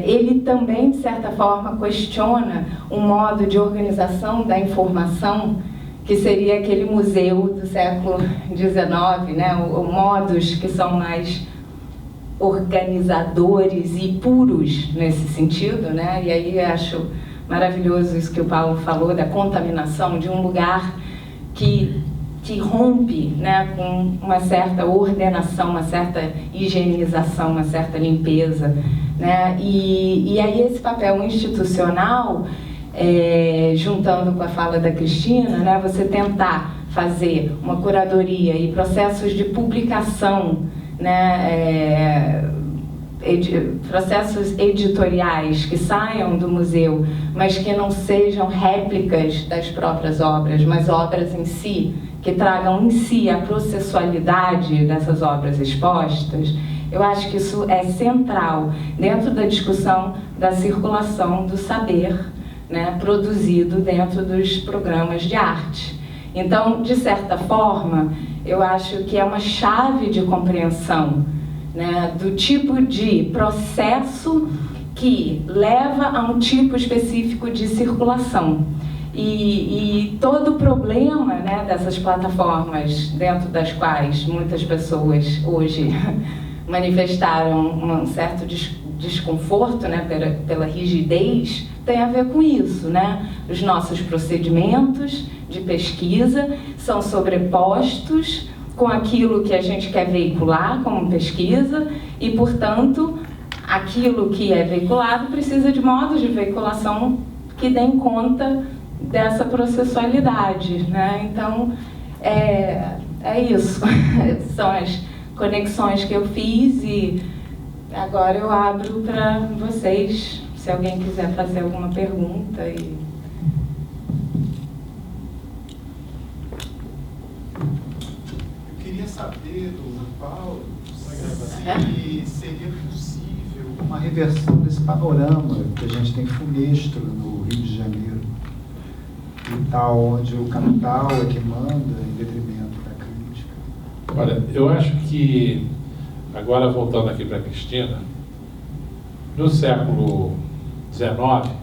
ele também, de certa forma, questiona um modo de organização da informação que seria aquele museu do século XIX, né, modos que são mais organizadores e puros nesse sentido, né, e aí eu acho maravilhoso isso que o Paulo falou, da contaminação de um lugar que rompe, né, com uma certa ordenação, uma certa higienização, uma certa limpeza, né? E aí esse papel institucional, juntando com a fala da Cristina, né, você tentar fazer uma curadoria e processos de publicação, né, processos editoriais que saiam do museu, mas que não sejam réplicas das próprias obras, mas obras em si, que tragam em si a processualidade dessas obras expostas. Eu acho que isso é central dentro da discussão da circulação do saber, né, produzido dentro dos programas de arte. Então, de certa forma, eu acho que é uma chave de compreensão, né, do tipo de processo que leva a um tipo específico de circulação. E todo o problema, né, dessas plataformas, dentro das quais muitas pessoas hoje manifestaram um certo desconforto, né, pela rigidez, tem a ver com isso, né? Os nossos procedimentos de pesquisa são sobrepostos com aquilo que a gente quer veicular como pesquisa e, portanto, aquilo que é veiculado precisa de modos de veiculação que deem conta dessa processualidade, né? Então, é isso. São as conexões que eu fiz e agora eu abro para vocês, se alguém quiser fazer alguma pergunta. Eu queria saber do Paulo se seria possível uma reversão desse panorama que a gente tem funestro no Rio de Janeiro, e tal, onde o capital é que manda em detrimento da crítica. Olha, eu acho que, agora voltando aqui para a Cristina, no século XIX,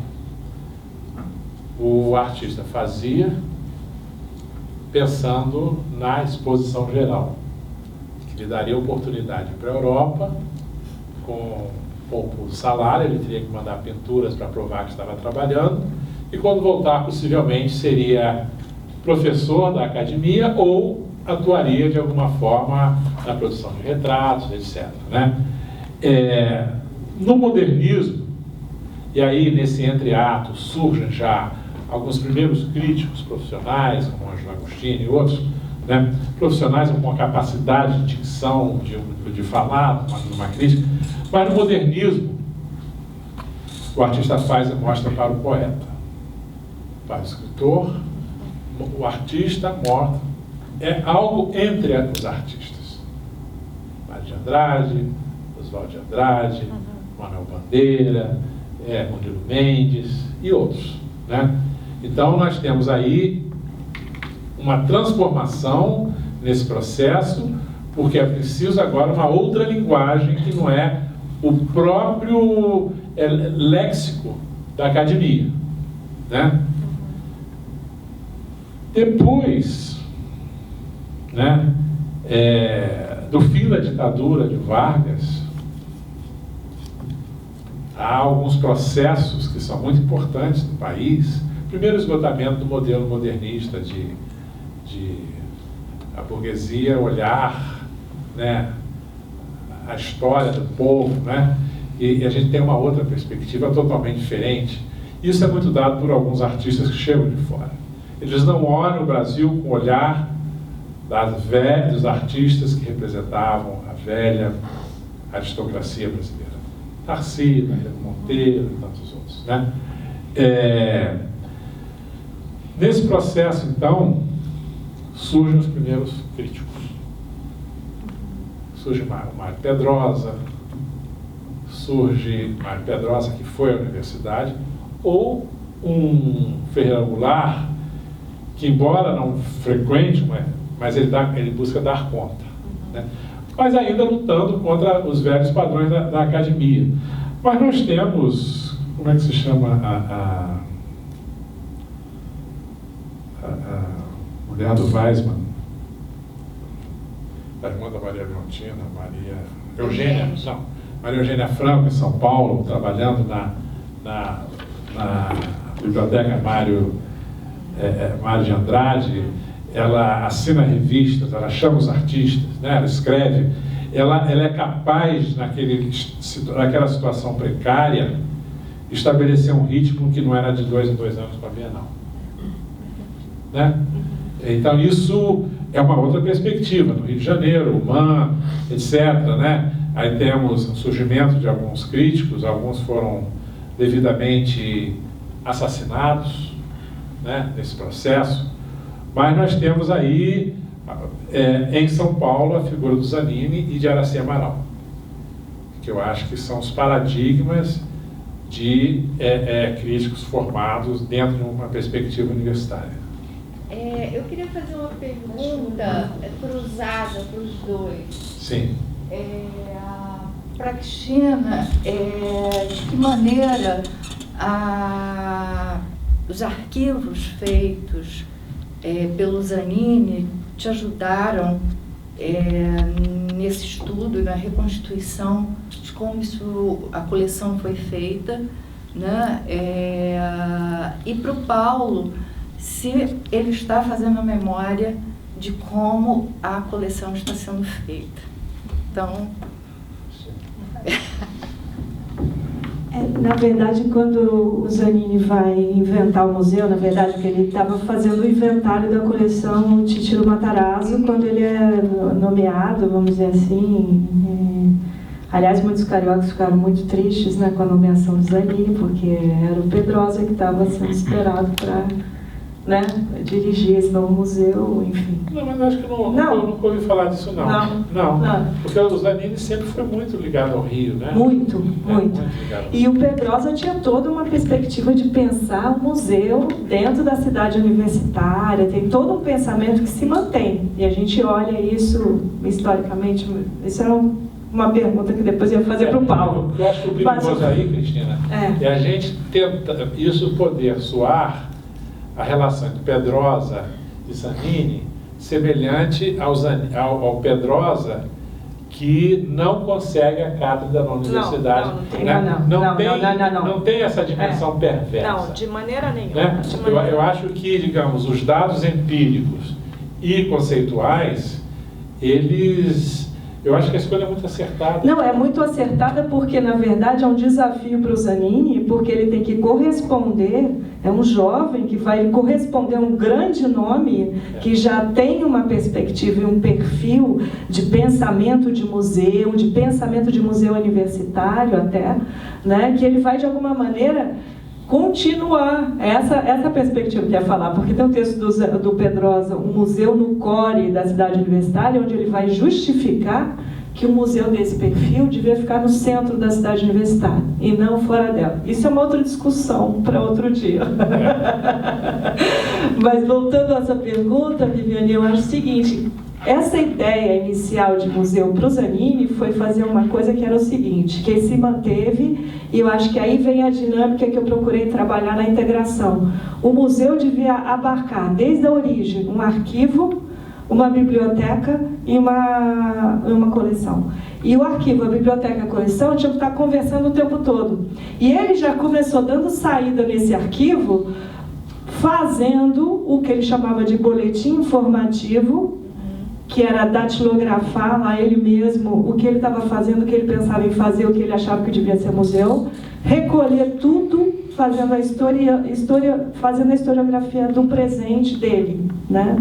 o artista fazia pensando na exposição geral, que lhe daria oportunidade para a Europa, com pouco salário, ele teria que mandar pinturas para provar que estava trabalhando, e quando voltar, possivelmente, seria professor da academia ou atuaria de alguma forma na produção de retratos, etc., né? No modernismo, e aí nesse entreato surgem já alguns primeiros críticos profissionais, como Ângelo Agostini e outros, né? Profissionais com uma capacidade de dicção, de falar, uma crítica, mas no modernismo o artista faz a mostra para o poeta, para o escritor, o artista morto, é algo entre os artistas. Mário de Andrade, Oswaldo de Andrade, Manuel Bandeira, Murilo Mendes e outros, né? Então nós temos aí uma transformação nesse processo, porque é preciso agora uma outra linguagem que não é o próprio léxico da academia, né? Depois, né, do fim da ditadura de Vargas, há alguns processos que são muito importantes no país. Primeiro, o esgotamento do modelo modernista de a burguesia olhar, né, a história do povo, né, e a gente tem uma outra perspectiva totalmente diferente. Isso é muito dado por alguns artistas que chegam de fora. Eles não olham o Brasil com o olhar dos artistas que representavam a velha aristocracia brasileira. Tarsila, Monteiro e tantos outros, né? Nesse processo, então, surgem os primeiros críticos, surge Mário Pedrosa, surge Mário Pedrosa, que foi à universidade, ou um Ferreira Goulart, que embora não frequente, mas ele busca dar conta, né? Mas ainda lutando contra os velhos padrões da academia. Mas nós temos, como é que se chama a mulher do Weissmann, a irmã da Maria Leontina, Maria Eugênia Franco, em São Paulo, trabalhando na biblioteca Mário de Andrade. Ela assina revistas, ela chama os artistas, né? Ela escreve, ela é capaz, naquela situação precária, estabelecer um ritmo que não era de 2 em 2 anos para a Bienal, né? Então isso é uma outra perspectiva. No Rio de Janeiro, o MAN, etc., né? Aí temos o surgimento de alguns críticos, alguns foram devidamente assassinados, né, nesse processo. Mas nós temos aí, em São Paulo, a figura do Zanini e de Aracy Amaral, que eu acho que são os paradigmas de críticos formados dentro de uma perspectiva universitária. Eu queria fazer uma pergunta cruzada para os dois. Sim. Para a Cristina, de que maneira os arquivos feitos pelo Zanini te ajudaram nesse estudo, na reconstituição de como a coleção foi feita, né? E para o Paulo, se ele está fazendo a memória de como a coleção está sendo feita. Então... Na verdade, quando o Zanini vai inventar o museu, na verdade, que ele estava fazendo o inventário da coleção Titilo Matarazzo, quando ele é nomeado, vamos dizer assim. Aliás, muitos cariocas ficaram muito tristes, né, com a nomeação do Zanini, porque era o Pedrosa que estava sendo esperado para, né, dirigir esse novo museu, enfim. Não, mas acho que eu nunca ouvi falar disso, não. Não. Porque o Zanini sempre foi muito ligado ao Rio, né? Muito. E o Pedrosa tinha toda uma perspectiva de pensar o museu dentro da cidade universitária, tem todo um pensamento que se mantém. E a gente olha isso historicamente, isso era uma pergunta que depois eu ia fazer para o Paulo. Eu acho que o perigoso aí, Cristina, é a gente tenta isso poder soar a relação entre Pedrosa e Zanini semelhante ao Pedrosa que não consegue a cátedra na universidade. Não tem essa dimensão perversa. Não, de maneira nenhuma. Né? Eu acho que, digamos, os dados empíricos e conceituais, eu acho que a escolha é muito acertada. Não, é muito acertada porque, na verdade, é um desafio para o Zanini, porque ele tem que corresponder, é um jovem que vai corresponder a um grande nome que já tem uma perspectiva e um perfil de pensamento de museu universitário até, né, que ele vai, de alguma maneira, continuar essa perspectiva que eu ia falar, porque tem um texto do Pedrosa, um museu no core da cidade universitária, onde ele vai justificar que o museu desse perfil devia ficar no centro da cidade universitária e não fora dela. Isso é uma outra discussão para outro dia. Mas voltando a essa pergunta, Viviane, eu acho o seguinte: essa ideia inicial de museu para o Zanini foi fazer uma coisa que era o seguinte, que ele se manteve, e eu acho que aí vem a dinâmica que eu procurei trabalhar na integração. O museu devia abarcar, desde a origem, um arquivo, uma biblioteca e uma coleção. E o arquivo, a biblioteca e a coleção tinham que estar conversando o tempo todo. E ele já começou dando saída nesse arquivo, fazendo o que ele chamava de boletim informativo, que era datilografar lá ele mesmo o que ele estava fazendo, o que ele pensava em fazer, o que ele achava que devia ser museu, recolher tudo, fazendo a historiografia do presente dele, né?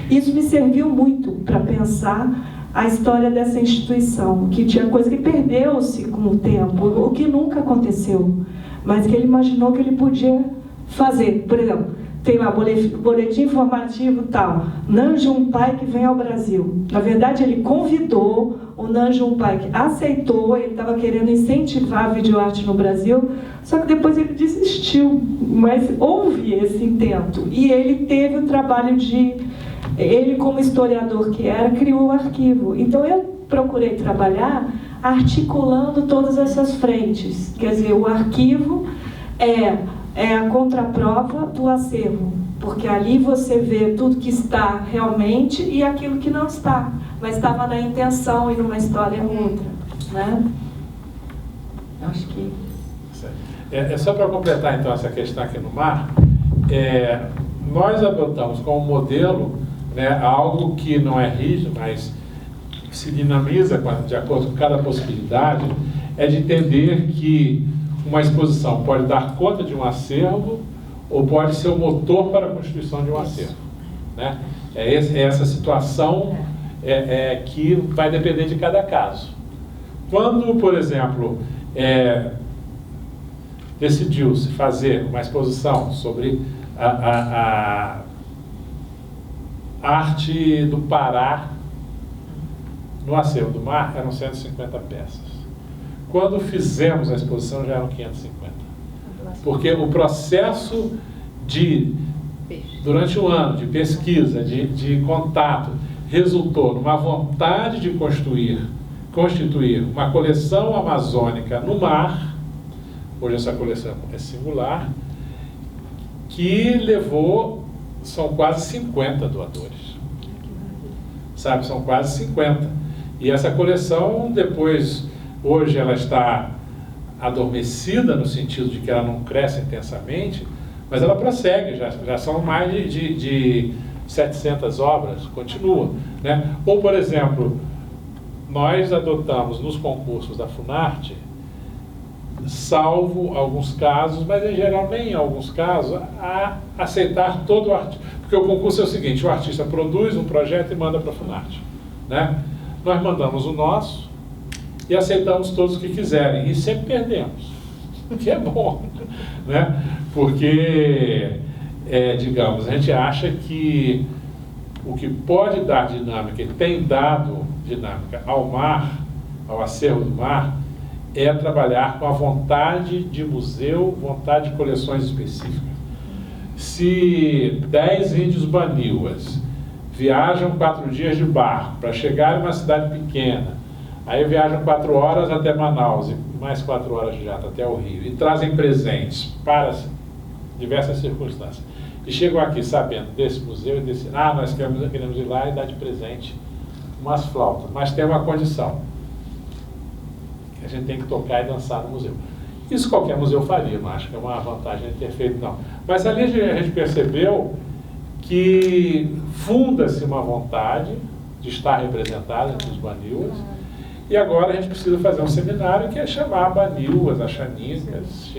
Isso me serviu muito para pensar a história dessa instituição, que tinha coisa que perdeu-se com o tempo, o que nunca aconteceu, mas que ele imaginou que ele podia fazer. Por exemplo, tem lá, boletim informativo tal, Nanjum Paik vem ao Brasil. Na verdade, ele convidou o Nanjum Paik, aceitou, ele estava querendo incentivar a videoarte no Brasil, só que depois ele desistiu, mas houve esse intento. E ele teve o trabalho ele como historiador que era, criou o arquivo. Então eu procurei trabalhar articulando todas essas frentes. Quer dizer, o arquivo é a contraprova do acervo, porque ali você vê tudo que está realmente e aquilo que não está, mas estava na intenção e numa história outra, né? Acho que... Só para completar então essa questão aqui no mar, nós adotamos como modelo, né, algo que não é rígido, mas se dinamiza de acordo com cada possibilidade, é de entender que uma exposição pode dar conta de um acervo ou pode ser o motor para a constituição de um acervo, né? É essa situação que vai depender de cada caso. Quando, por exemplo, decidiu-se fazer uma exposição sobre a arte do Pará no acervo do mar, eram 150 peças. Quando fizemos a exposição, já eram 550. Porque o processo durante um ano, de pesquisa, de contato, resultou numa vontade de constituir uma coleção amazônica no mar. Hoje essa coleção é singular, que são quase 50 doadores. Sabe, são quase 50. E essa coleção, depois, hoje ela está adormecida no sentido de que ela não cresce intensamente, mas ela prossegue, já são mais de 700 obras, continua, né? Ou, por exemplo, nós adotamos nos concursos da Funarte, salvo alguns casos, mas em geral nem em alguns casos, a aceitar todo o artista. Porque o concurso é o seguinte, o artista produz um projeto e manda para a Funarte, né? Nós mandamos o nosso e aceitamos todos que quiserem, e sempre perdemos, o que é bom, né? Porque, digamos, a gente acha que o que pode dar dinâmica, e tem dado dinâmica ao mar, ao acervo do mar, é trabalhar com a vontade de museu, vontade de coleções específicas. Se 10 índios baniuas viajam 4 dias de barco para chegar em uma cidade pequena, aí viajam 4 horas até Manaus e mais 4 horas de jato até o Rio, e trazem presentes para diversas circunstâncias, e chegam aqui sabendo desse museu e desse, nós queremos ir lá e dar de presente umas flautas, mas tem uma condição, que a gente tem que tocar e dançar no museu. Isso qualquer museu faria, não acho que é uma vantagem de ter feito, não. Mas ali a gente percebeu que funda-se uma vontade de estar representada entre os baniuas, e agora a gente precisa fazer um seminário que é chamar baniuas, axanicas,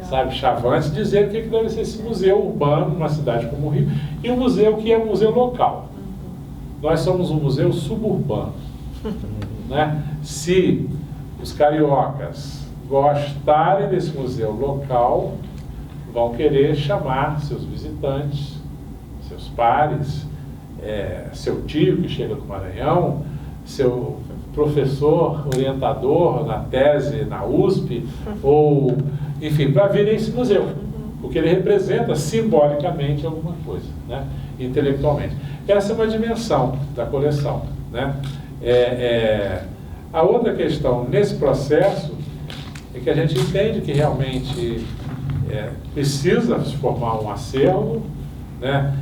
sabe, chavantes, dizer o que deve ser esse museu urbano numa cidade como o Rio, e um museu que é um museu local. Nós somos um museu suburbano, né? Se os cariocas gostarem desse museu local, vão querer chamar seus visitantes, seus pares, seu tio que chega do Maranhão, seu professor, orientador na tese, na USP, ou, enfim, para virem a esse museu, porque ele representa simbolicamente alguma coisa, né? Intelectualmente. Essa é uma dimensão da coleção, né? A outra questão nesse processo é que a gente entende que realmente precisa se formar um acervo, né?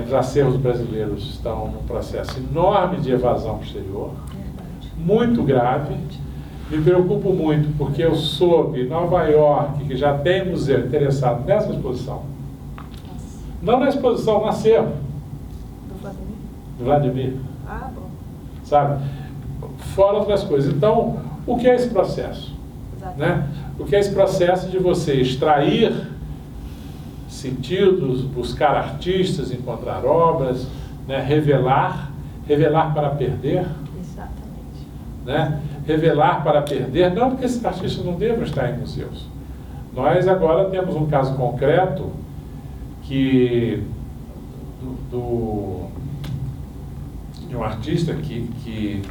Os acervos brasileiros estão num processo enorme de evasão posterior, muito grave. Me preocupo muito porque eu soube em Nova York que já tem museu interessado nessa exposição. Não na exposição, no acervo. Do Vladimir. Ah, bom. Sabe? Fora outras coisas. Então, o que é esse processo? Né? O que é esse processo de você extrair sentidos, buscar artistas, encontrar obras, né? Revelar para perder. Exatamente. Né? Revelar para perder, não porque esses artistas não devam estar em museus. Nós agora temos um caso concreto de um artista que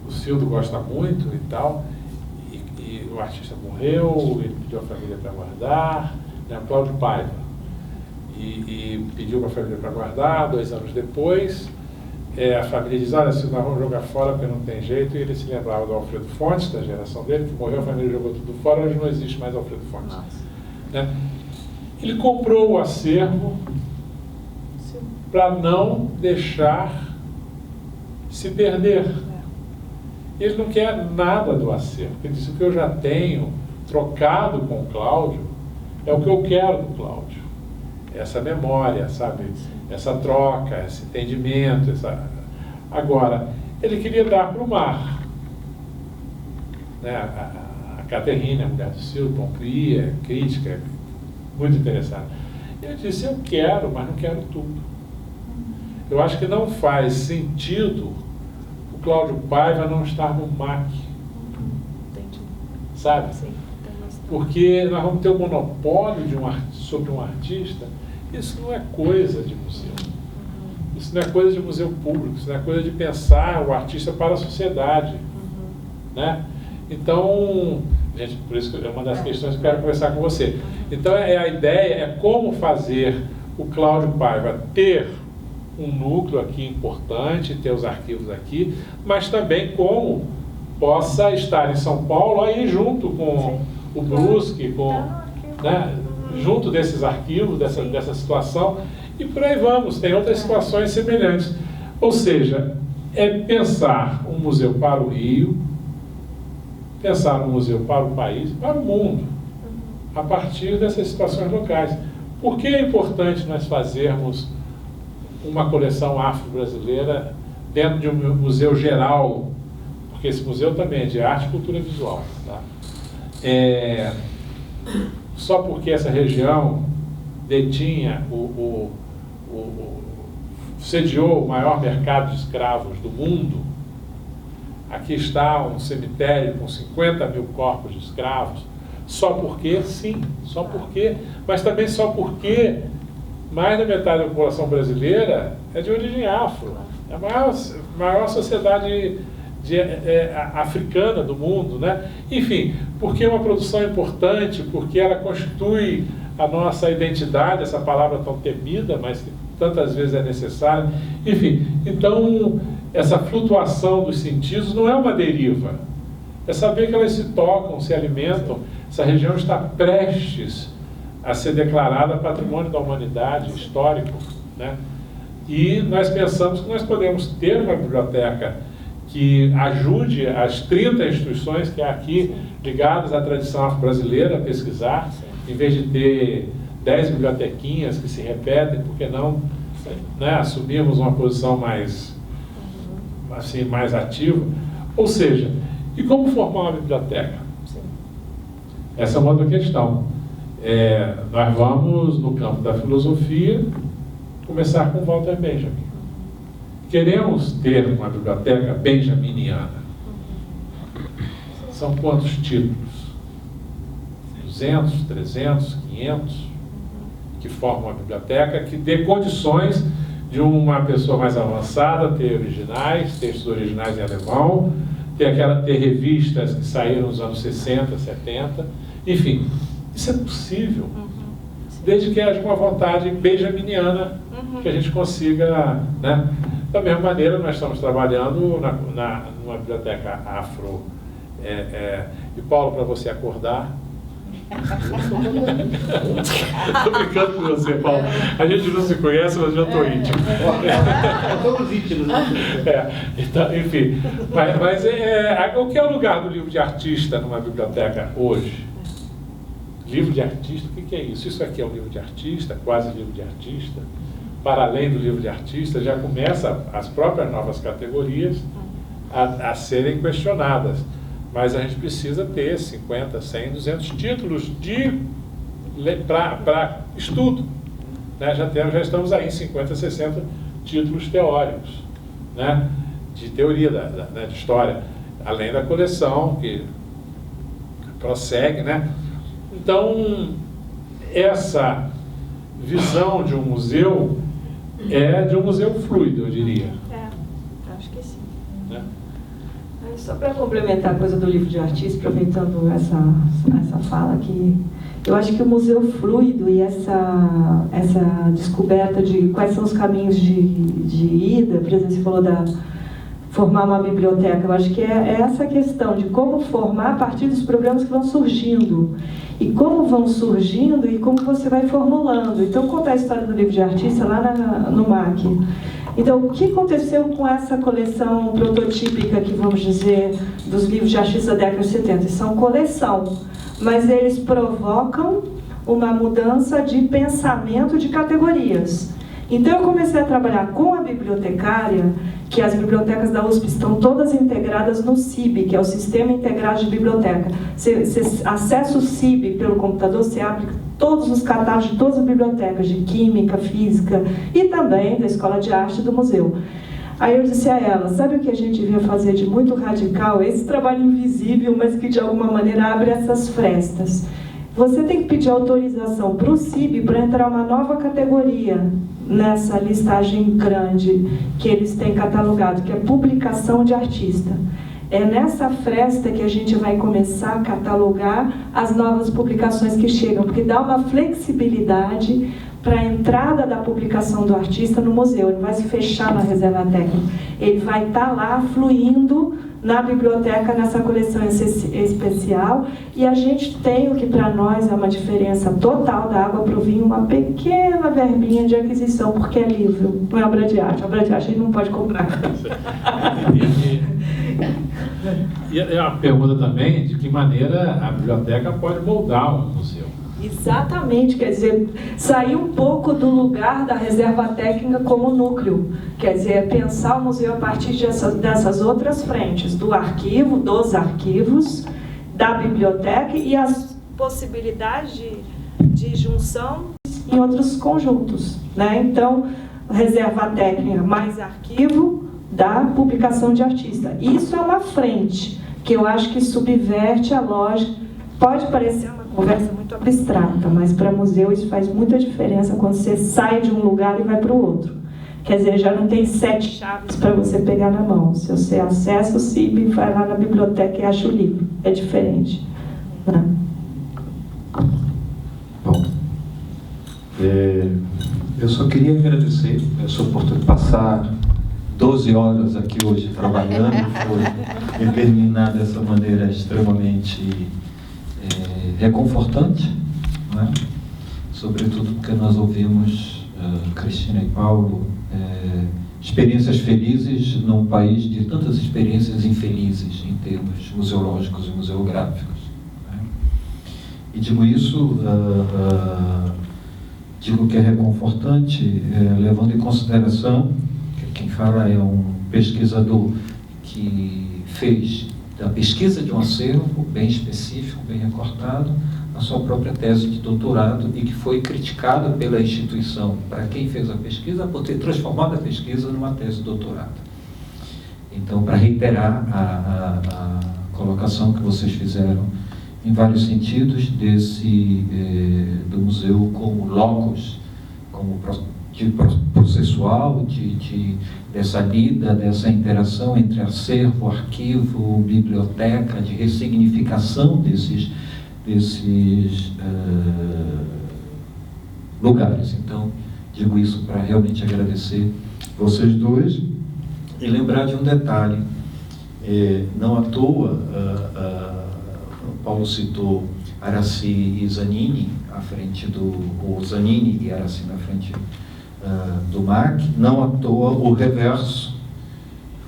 o Cildo gosta muito e tal, e o artista morreu, ele pediu a família para guardar, né, o Cláudio Paiva, e pediu para a família para guardar. 2 anos depois, a família diz: olha, se nós vamos jogar fora porque não tem jeito, e ele se lembrava do Alfredo Fontes, da geração dele, que morreu, a família jogou tudo fora, hoje não existe mais Alfredo Fontes. Né? Ele comprou o acervo para não deixar se perder. Ele não quer nada do acervo. Ele disse: o que eu já tenho trocado com o Cláudio é o que eu quero do Cláudio. Essa memória, sabe? Essa troca, esse entendimento. Agora, ele queria dar para o mar. Né? A Caterina, a mulher do Cildo, concluía, crítica, muito interessada. Ele disse: eu quero, mas não quero tudo. Eu acho que não faz sentido o Cláudio Paiva não estar no MAC. Entendi. Sabe? Sim. Porque nós vamos ter o monopólio sobre um artista. Isso não é coisa de museu. Isso não é coisa de museu público. Isso não é coisa de pensar o artista para a sociedade. Né? Então, gente, por isso que é uma das questões que eu quero conversar com você. Então, a ideia é como fazer o Cláudio Paiva ter um núcleo aqui importante, ter os arquivos aqui, mas também como possa estar em São Paulo aí junto com o Brusque, né, junto desses arquivos, dessa situação, e por aí vamos, tem outras situações semelhantes. Ou seja, é pensar um museu para o Rio, pensar um museu para o país, para o mundo, a partir dessas situações locais. Por que é importante nós fazermos uma coleção afro-brasileira dentro de um museu geral? Porque esse museu também é de arte e cultura visual. Tá? Só porque essa região detinha sediou o maior mercado de escravos do mundo. Aqui está um cemitério com 50 mil corpos de escravos. Só porque, sim, só porque, mas também só porque mais da metade da população brasileira é de origem afro. É a maior sociedade africana do mundo, né? Enfim, porque é uma produção importante, porque ela constitui a nossa identidade, essa palavra tão temida, mas que tantas vezes é necessária. Enfim, então, essa flutuação dos sentidos não é uma deriva. É saber que elas se tocam, se alimentam. Essa região está prestes a ser declarada Patrimônio da Humanidade Histórico, né? E nós pensamos que nós podemos ter uma biblioteca que ajude as 30 instituições que há aqui ligadas à tradição afro-brasileira a pesquisar, em vez de ter 10 bibliotequinhas que se repetem, por que não, né, assumirmos uma posição mais ativa? Ou seja, e como formar uma biblioteca? Essa é uma outra questão. Nós vamos, no campo da filosofia, começar com Walter Benjamin. Queremos ter uma biblioteca benjaminiana. São quantos títulos? 200, 300, 500? Que formam uma biblioteca que dê condições de uma pessoa mais avançada ter originais, textos originais em alemão, ter revistas que saíram nos anos 60, 70, enfim, isso é possível, desde que haja uma vontade benjaminiana que a gente consiga, né? Da mesma maneira, nós estamos trabalhando numa biblioteca afro. E Paulo, para você acordar... Estou brincando com você, Paulo. A gente não se conhece, mas já estou íntimo. Estamos íntimos, né? Então, enfim. Mas o que é o lugar do livro de artista numa biblioteca hoje? Livro de artista, o que é isso? Isso aqui é um livro de artista, quase livro de artista. Para além do livro de artista, já começa as próprias novas categorias a serem questionadas. Mas a gente precisa ter 50, 100, 200 títulos para estudo. Né? Já estamos aí em 50, 60 títulos teóricos, né? De teoria, de história, além da coleção que prossegue, né? Então, essa visão de um museu é de um museu fluido, eu diria. Acho que sim. Né? Só para complementar a coisa do livro de artista, aproveitando essa fala aqui, eu acho que o museu fluido e essa descoberta de quais são os caminhos de ida, por exemplo, você falou da formar uma biblioteca, eu acho que é essa questão de como formar a partir dos programas que vão surgindo. E como vão surgindo e como você vai formulando. Então, contar a história do livro de artista lá no MAC. Então, o que aconteceu com essa coleção prototípica, que vamos dizer, dos livros de artista da década de 70? São coleção, mas eles provocam uma mudança de pensamento de categorias. Então, eu comecei a trabalhar com a bibliotecária, que as bibliotecas da USP estão todas integradas no CIB, que é o Sistema Integrado de Biblioteca. Você acessa o CIB pelo computador, você abre todos os catálogos de todas as bibliotecas, de Química, Física e também da Escola de Arte do Museu. Aí eu disse a ela, sabe o que a gente devia fazer de muito radical? Esse trabalho invisível, mas que de alguma maneira abre essas frestas. Você tem que pedir autorização para o CIB para entrar uma nova categoria nessa listagem grande que eles têm catalogado, que é publicação de artista. É nessa fresta que a gente vai começar a catalogar as novas publicações que chegam, porque dá uma flexibilidade para a entrada da publicação do artista no museu. Ele não vai se fechar na reserva técnica, ele vai estar lá fluindo na biblioteca, nessa coleção especial, e a gente tem o que para nós é uma diferença total da água para o vinho, uma pequena verbinha de aquisição, porque é livro, não é obra de arte. Obra de arte a gente não pode comprar. E a pergunta também, de que maneira a biblioteca pode moldar o museu? Exatamente, quer dizer, sair um pouco do lugar da reserva técnica como núcleo, quer dizer, pensar o museu a partir dessas outras frentes, do arquivo, dos arquivos, da biblioteca e as possibilidades de junção em outros conjuntos, né? Então, reserva técnica mais arquivo da publicação de artista. Isso é uma frente que eu acho que subverte a lógica. Pode parecer uma conversa muito abstrata, mas para museu isso faz muita diferença quando você sai de um lugar e vai para o outro. Quer dizer, já não tem 7 chaves para você pegar na mão. Se você acessa o CIB, vai lá na biblioteca e acha o livro. É diferente. Né? Bom, eu só queria agradecer essa oportunidade de passar 12 horas aqui hoje trabalhando, foi terminar dessa maneira extremamente reconfortante, não é? Sobretudo porque nós ouvimos, Cristina e Paulo, experiências felizes num país de tantas experiências infelizes em termos museológicos e museográficos. Não é? E digo isso, digo que é reconfortante, levando em consideração que quem fala é um pesquisador que fez da pesquisa de um acervo bem específico, bem recortado, a sua própria tese de doutorado e que foi criticada pela instituição, para quem fez a pesquisa, por ter transformado a pesquisa numa tese de doutorado. Então, para reiterar a colocação que vocês fizeram em vários sentidos do museu como locus, como processual, dessa lida, dessa interação entre acervo, arquivo, biblioteca, de ressignificação desses lugares. Então, digo isso para realmente agradecer vocês dois e lembrar de um detalhe. Não à toa, o Paulo citou Aracy e Zanini à frente ou Zanini e Aracy na frente do MAC. Não à toa o Reverso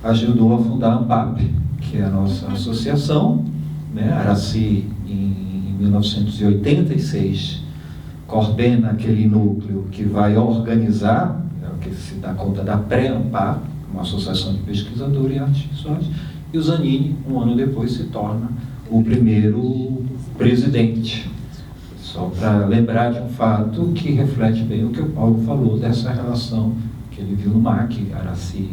ajudou a fundar a ANPAP, que é a nossa associação, né? Aracy em 1986 coordena aquele núcleo que vai organizar, que se dá conta da pré-ANPAP, uma associação de pesquisadores e artes visuais, e o Zanini, um ano depois, se torna o primeiro presidente. Só para lembrar de um fato que reflete bem o que o Paulo falou dessa relação que ele viu no MAC, Aracy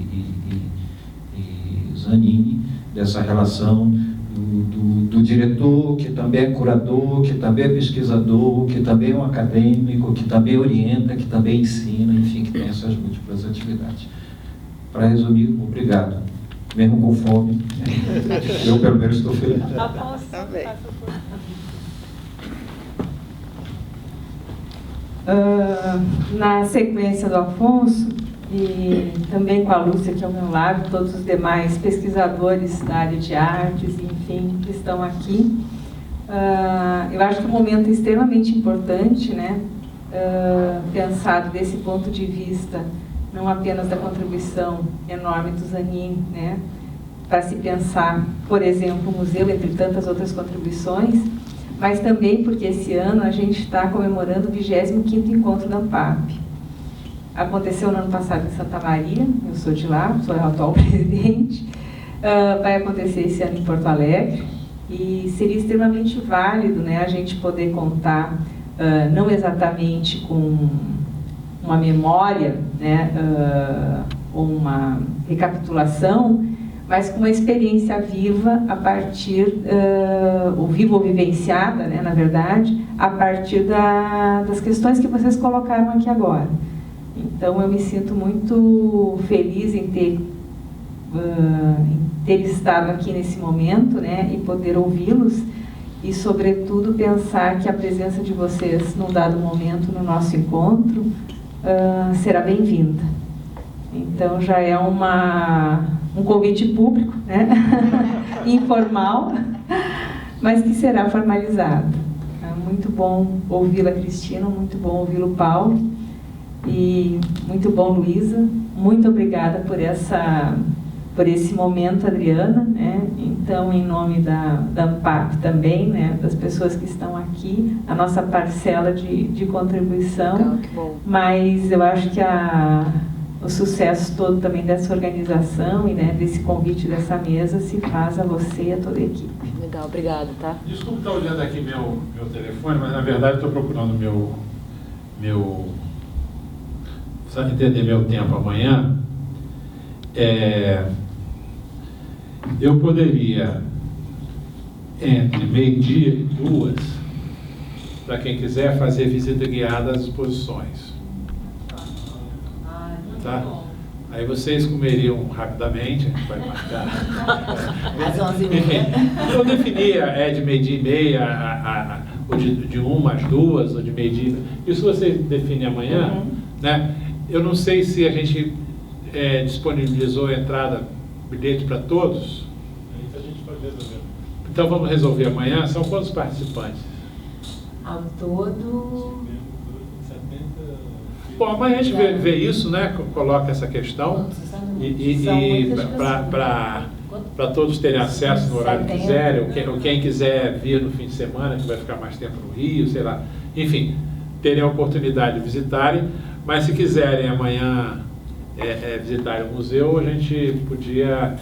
e Zanini, dessa relação do diretor, que também é curador, que também é pesquisador, que também é um acadêmico, que também orienta, que também ensina, enfim, que tem essas múltiplas atividades. Para resumir, obrigado. Mesmo com fome, eu pelo menos estou feliz. Na sequência do Afonso, e também com a Lúcia, que é ao meu lado, todos os demais pesquisadores da área de artes, enfim, que estão aqui. Eu acho que o momento é extremamente importante, né? Pensado desse ponto de vista, não apenas da contribuição enorme do Zanin, né? Para se pensar, por exemplo, o museu, entre tantas outras contribuições, mas também porque esse ano a gente está comemorando o 25º encontro da ANPAP. Aconteceu no ano passado em Santa Maria, eu sou de lá, sou a atual presidente. Vai acontecer esse ano em Porto Alegre e seria extremamente válido, né, a gente poder contar, não exatamente com uma memória, né, ou uma recapitulação, mas com uma experiência viva a partir, ou viva ou vivenciada, né, na verdade, a partir das questões que vocês colocaram aqui agora. Então, eu me sinto muito feliz em ter estado aqui nesse momento, né, e poder ouvi-los e, sobretudo, pensar que a presença de vocês, num dado momento, no nosso encontro, será bem-vinda. Então, já é um convite público, né, informal, mas que será formalizado. É muito bom ouvi-la, Cristina, muito bom ouvi-lo, Paulo. E muito bom, Luísa. Muito obrigada por esse momento, Adriana, né? Então, em nome da ANPAP também, né? Das pessoas que estão aqui, a nossa parcela de contribuição. Legal, que bom. Mas eu acho que o sucesso todo também dessa organização e, né, desse convite dessa mesa se faz a você e a toda a equipe. Legal, obrigado, tá? Desculpa estar olhando aqui meu telefone, mas na verdade estou procurando só entender meu tempo amanhã. Eu poderia, entre meio-dia e 2, para quem quiser, fazer visita guiada às exposições. Tá? Aí vocês comeriam rapidamente, a gente vai marcar. Às 11h30. Enfim, eu definia de meio-dia e meia, ou de 1 às 2, ou de meio-dia. Isso você define amanhã, né? Eu não sei se a gente disponibilizou a entrada, bilhete para todos. Isso a gente pode resolver. Então vamos resolver amanhã. São quantos participantes? Ao todo... Bom, amanhã a gente vê isso, né? Coloca essa questão e para todos terem acesso no horário que quiserem, ou quem quiser vir no fim de semana, que vai ficar mais tempo no Rio, sei lá. Enfim, terem a oportunidade de visitarem. Mas se quiserem amanhã visitarem o museu, a gente podia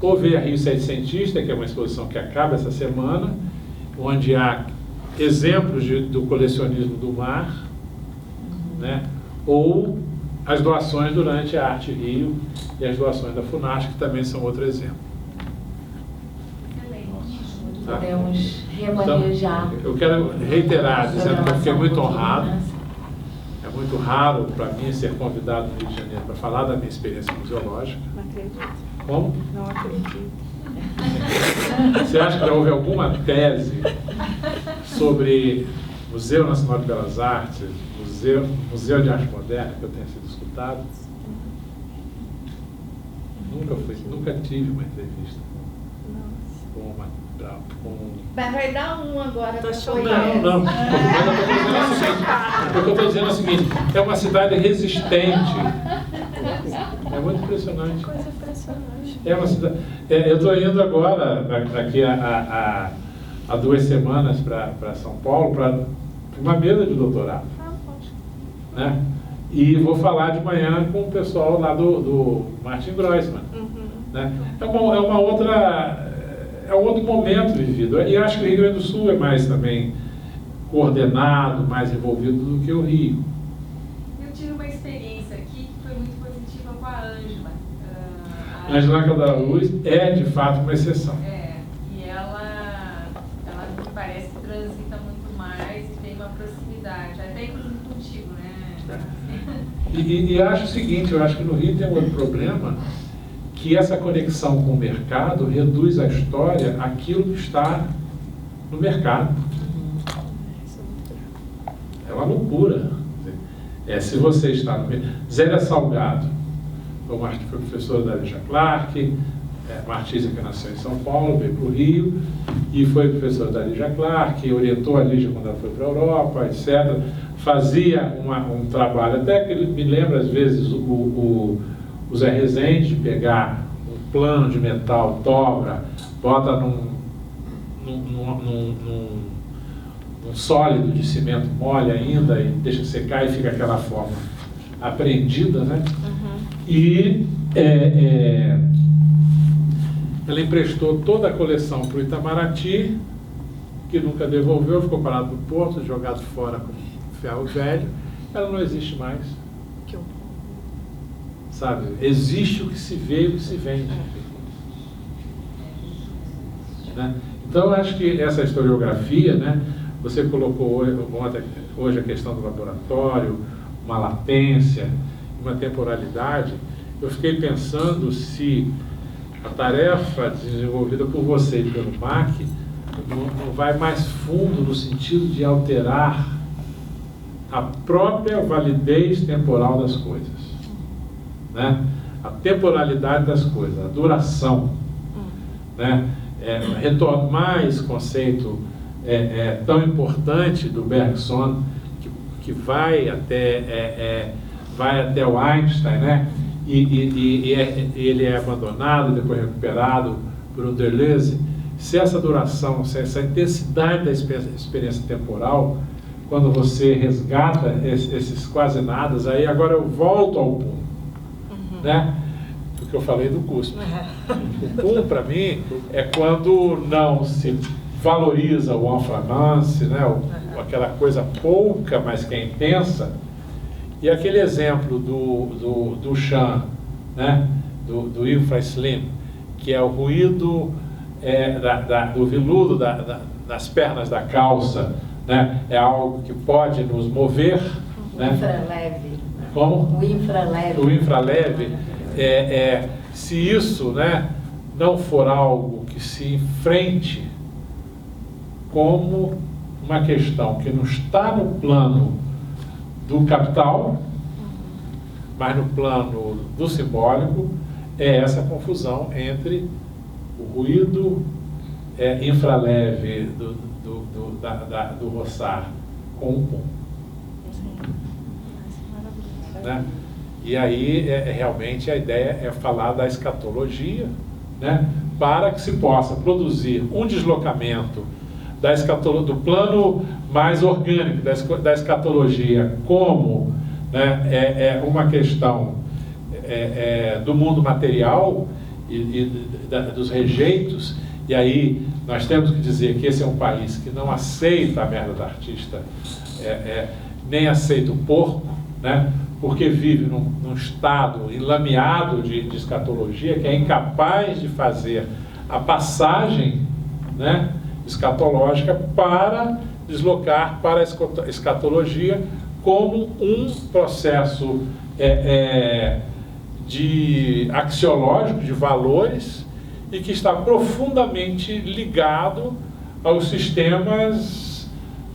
ou ver a Rio Setecentista, que é uma exposição que acaba essa semana, onde há exemplos do colecionismo do mar, né? Ou as doações durante a Arte Rio e as doações da FUNASC, que também são outro exemplo. Tá? Podemos remanejar. Então, eu quero reiterar, dizendo que eu fiquei muito honrado. É muito raro para mim ser convidado no Rio de Janeiro para falar da minha experiência museológica. Não acredito. Como? Não acredito. Você acha que já houve alguma tese sobre Museu Nacional de Belas Artes, Museu de Arte Moderna, que eu tenha sido escutado? Nunca tive uma entrevista Vai dar um agora. Não. O que eu estou dizendo é o seguinte, é uma cidade resistente. É muito impressionante. Coisa impressionante. É uma cidade. Eu estou indo agora, daqui a 2 semanas, para São Paulo, para uma mesa de doutorado. Né? E vou falar de manhã com o pessoal lá do Martin Grossman. Né? É um outro momento vivido. E acho que o Rio Grande do Sul é mais também coordenado, mais envolvido do que o Rio. Eu tive uma experiência aqui que foi muito positiva com a Ângela. A Ângela Calda Luz é, de fato, uma exceção. E ela E acho o seguinte, eu acho que no Rio tem um outro problema, que essa conexão com o mercado reduz a história àquilo que está no mercado. É uma loucura. Se você está no mercado... Zélia Salgado, foi professora da Lígia Clark, uma artista que nasceu em São Paulo, veio para o Rio, e foi professora da Lígia Clark, orientou a Lígia quando ela foi para a Europa, etc. Fazia um trabalho, até que me lembra às vezes o Zé Rezende, de pegar um plano de metal dobra, bota num sólido de cimento mole ainda e deixa secar e fica aquela forma apreendida, né? E ela emprestou toda a coleção para o Itamaraty, que nunca devolveu, ficou parado no porto, jogado fora com ferro velho. Ela não existe mais. Sabe? Existe o que se vê e o que se vende. Né? Então, eu acho que essa historiografia, né, você colocou hoje a questão do laboratório, uma latência, uma temporalidade. Eu fiquei pensando se a tarefa desenvolvida por você e pelo MAC não vai mais fundo no sentido de alterar a própria validez temporal das coisas, né? A temporalidade das coisas, a duração, né? Retomar esse conceito tão importante do Bergson, que vai até o Einstein, né? E ele é abandonado, depois recuperado por um Deleuze. Se essa duração, se essa intensidade da experiência temporal, quando você resgata esses quase nadas, aí agora eu volto ao PUM, né? Porque eu falei do cuspe. O PUM, para mim, é quando não se valoriza o enflammance, né? Aquela coisa pouca, mas que é intensa. E aquele exemplo do Duchamp, né? do infra-slim, que é o ruído do veludo das pernas da calça, né? É algo que pode nos mover. Né? Infraleve. Como? O infraleve. O infraleve. Se isso, né, não for algo que se enfrente como uma questão que não está no plano do capital, mas no plano do simbólico, é essa confusão entre o ruído infraleve do roçar com o pum. Né? E aí, realmente, a ideia é falar da escatologia, né? Para que se possa produzir um deslocamento do plano mais orgânico da escatologia como, né, uma questão do mundo material e dos rejeitos. E aí nós temos que dizer que esse é um país que não aceita a merda do artista, nem aceita o porco, né, porque vive num estado enlameado de escatologia, que é incapaz de fazer a passagem, né, escatológica para deslocar para a escatologia como um processo axiológico de valores e que está profundamente ligado aos sistemas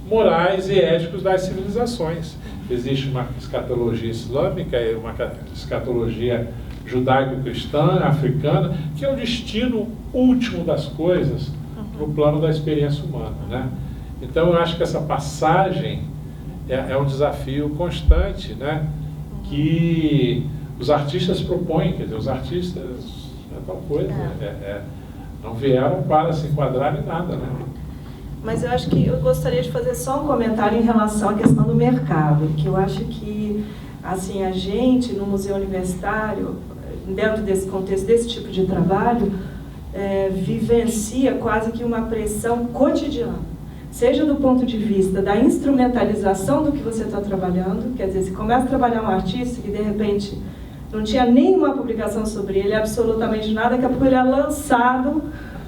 morais e éticos das civilizações. Existe uma escatologia islâmica e uma escatologia judaico-cristã, africana, que é o destino último das coisas no plano da experiência humana, né? Então, eu acho que essa passagem é um desafio constante, né? Que os artistas propõem, quer dizer, os artistas é tal coisa, não vieram para se enquadrar em nada, né? Mas eu acho que eu gostaria de fazer só um comentário em relação à questão do mercado, que eu acho que, assim, a gente, no Museu Universitário, dentro desse contexto, desse tipo de trabalho, vivencia quase que uma pressão cotidiana, seja do ponto de vista da instrumentalização do que você está trabalhando, quer dizer, se começa a trabalhar um artista que de repente não tinha nenhuma publicação sobre ele, absolutamente nada, daqui a pouco ele é lançado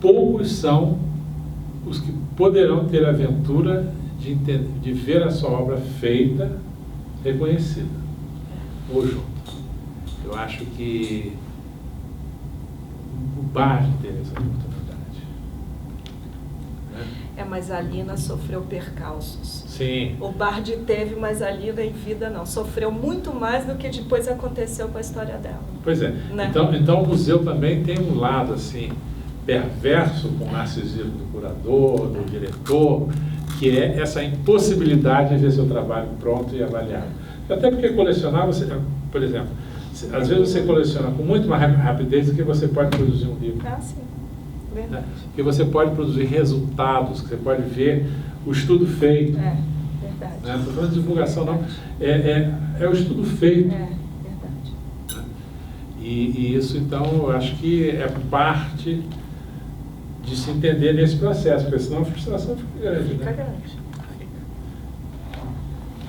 poucos são os que poderão ter a aventura de ver a sua obra feita, reconhecida, ou junto. Eu acho que o Bardi teve essa oportunidade. Né? Mas a Lina sofreu percalços. Sim. O Bardi teve, mas a Lina em vida não. Sofreu muito mais do que depois aconteceu com a história dela. Pois é. Né? Então o museu também tem um lado assim perverso com o narcisismo do curador, do diretor, que é essa impossibilidade de ver seu trabalho pronto e avaliado. Até porque colecionar, você, por exemplo, às vezes você coleciona com muito mais rapidez do que você pode produzir um livro. Ah, sim. Verdade. Né? Porque você pode produzir resultados, você pode ver o estudo feito. Verdade. Não estou falando de divulgação, não. É o estudo feito. Verdade. Né? E isso, então, eu acho que é parte de se entender nesse processo, porque senão a frustração fica grande. Fica né? grande.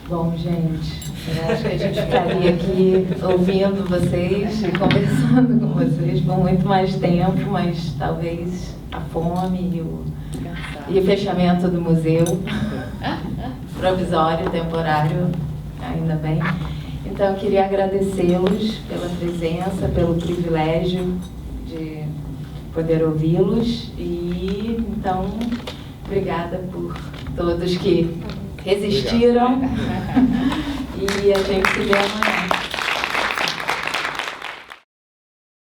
Bom, gente, eu acho que a gente ficaria aqui ouvindo vocês e conversando com vocês por muito mais tempo, mas talvez a fome e o fechamento do museu, provisório, temporário, ainda bem. Então, eu queria agradecê-los pela presença, pelo privilégio de poder ouvi-los e, então, obrigada por todos que resistiram. E a gente se vê amanhã.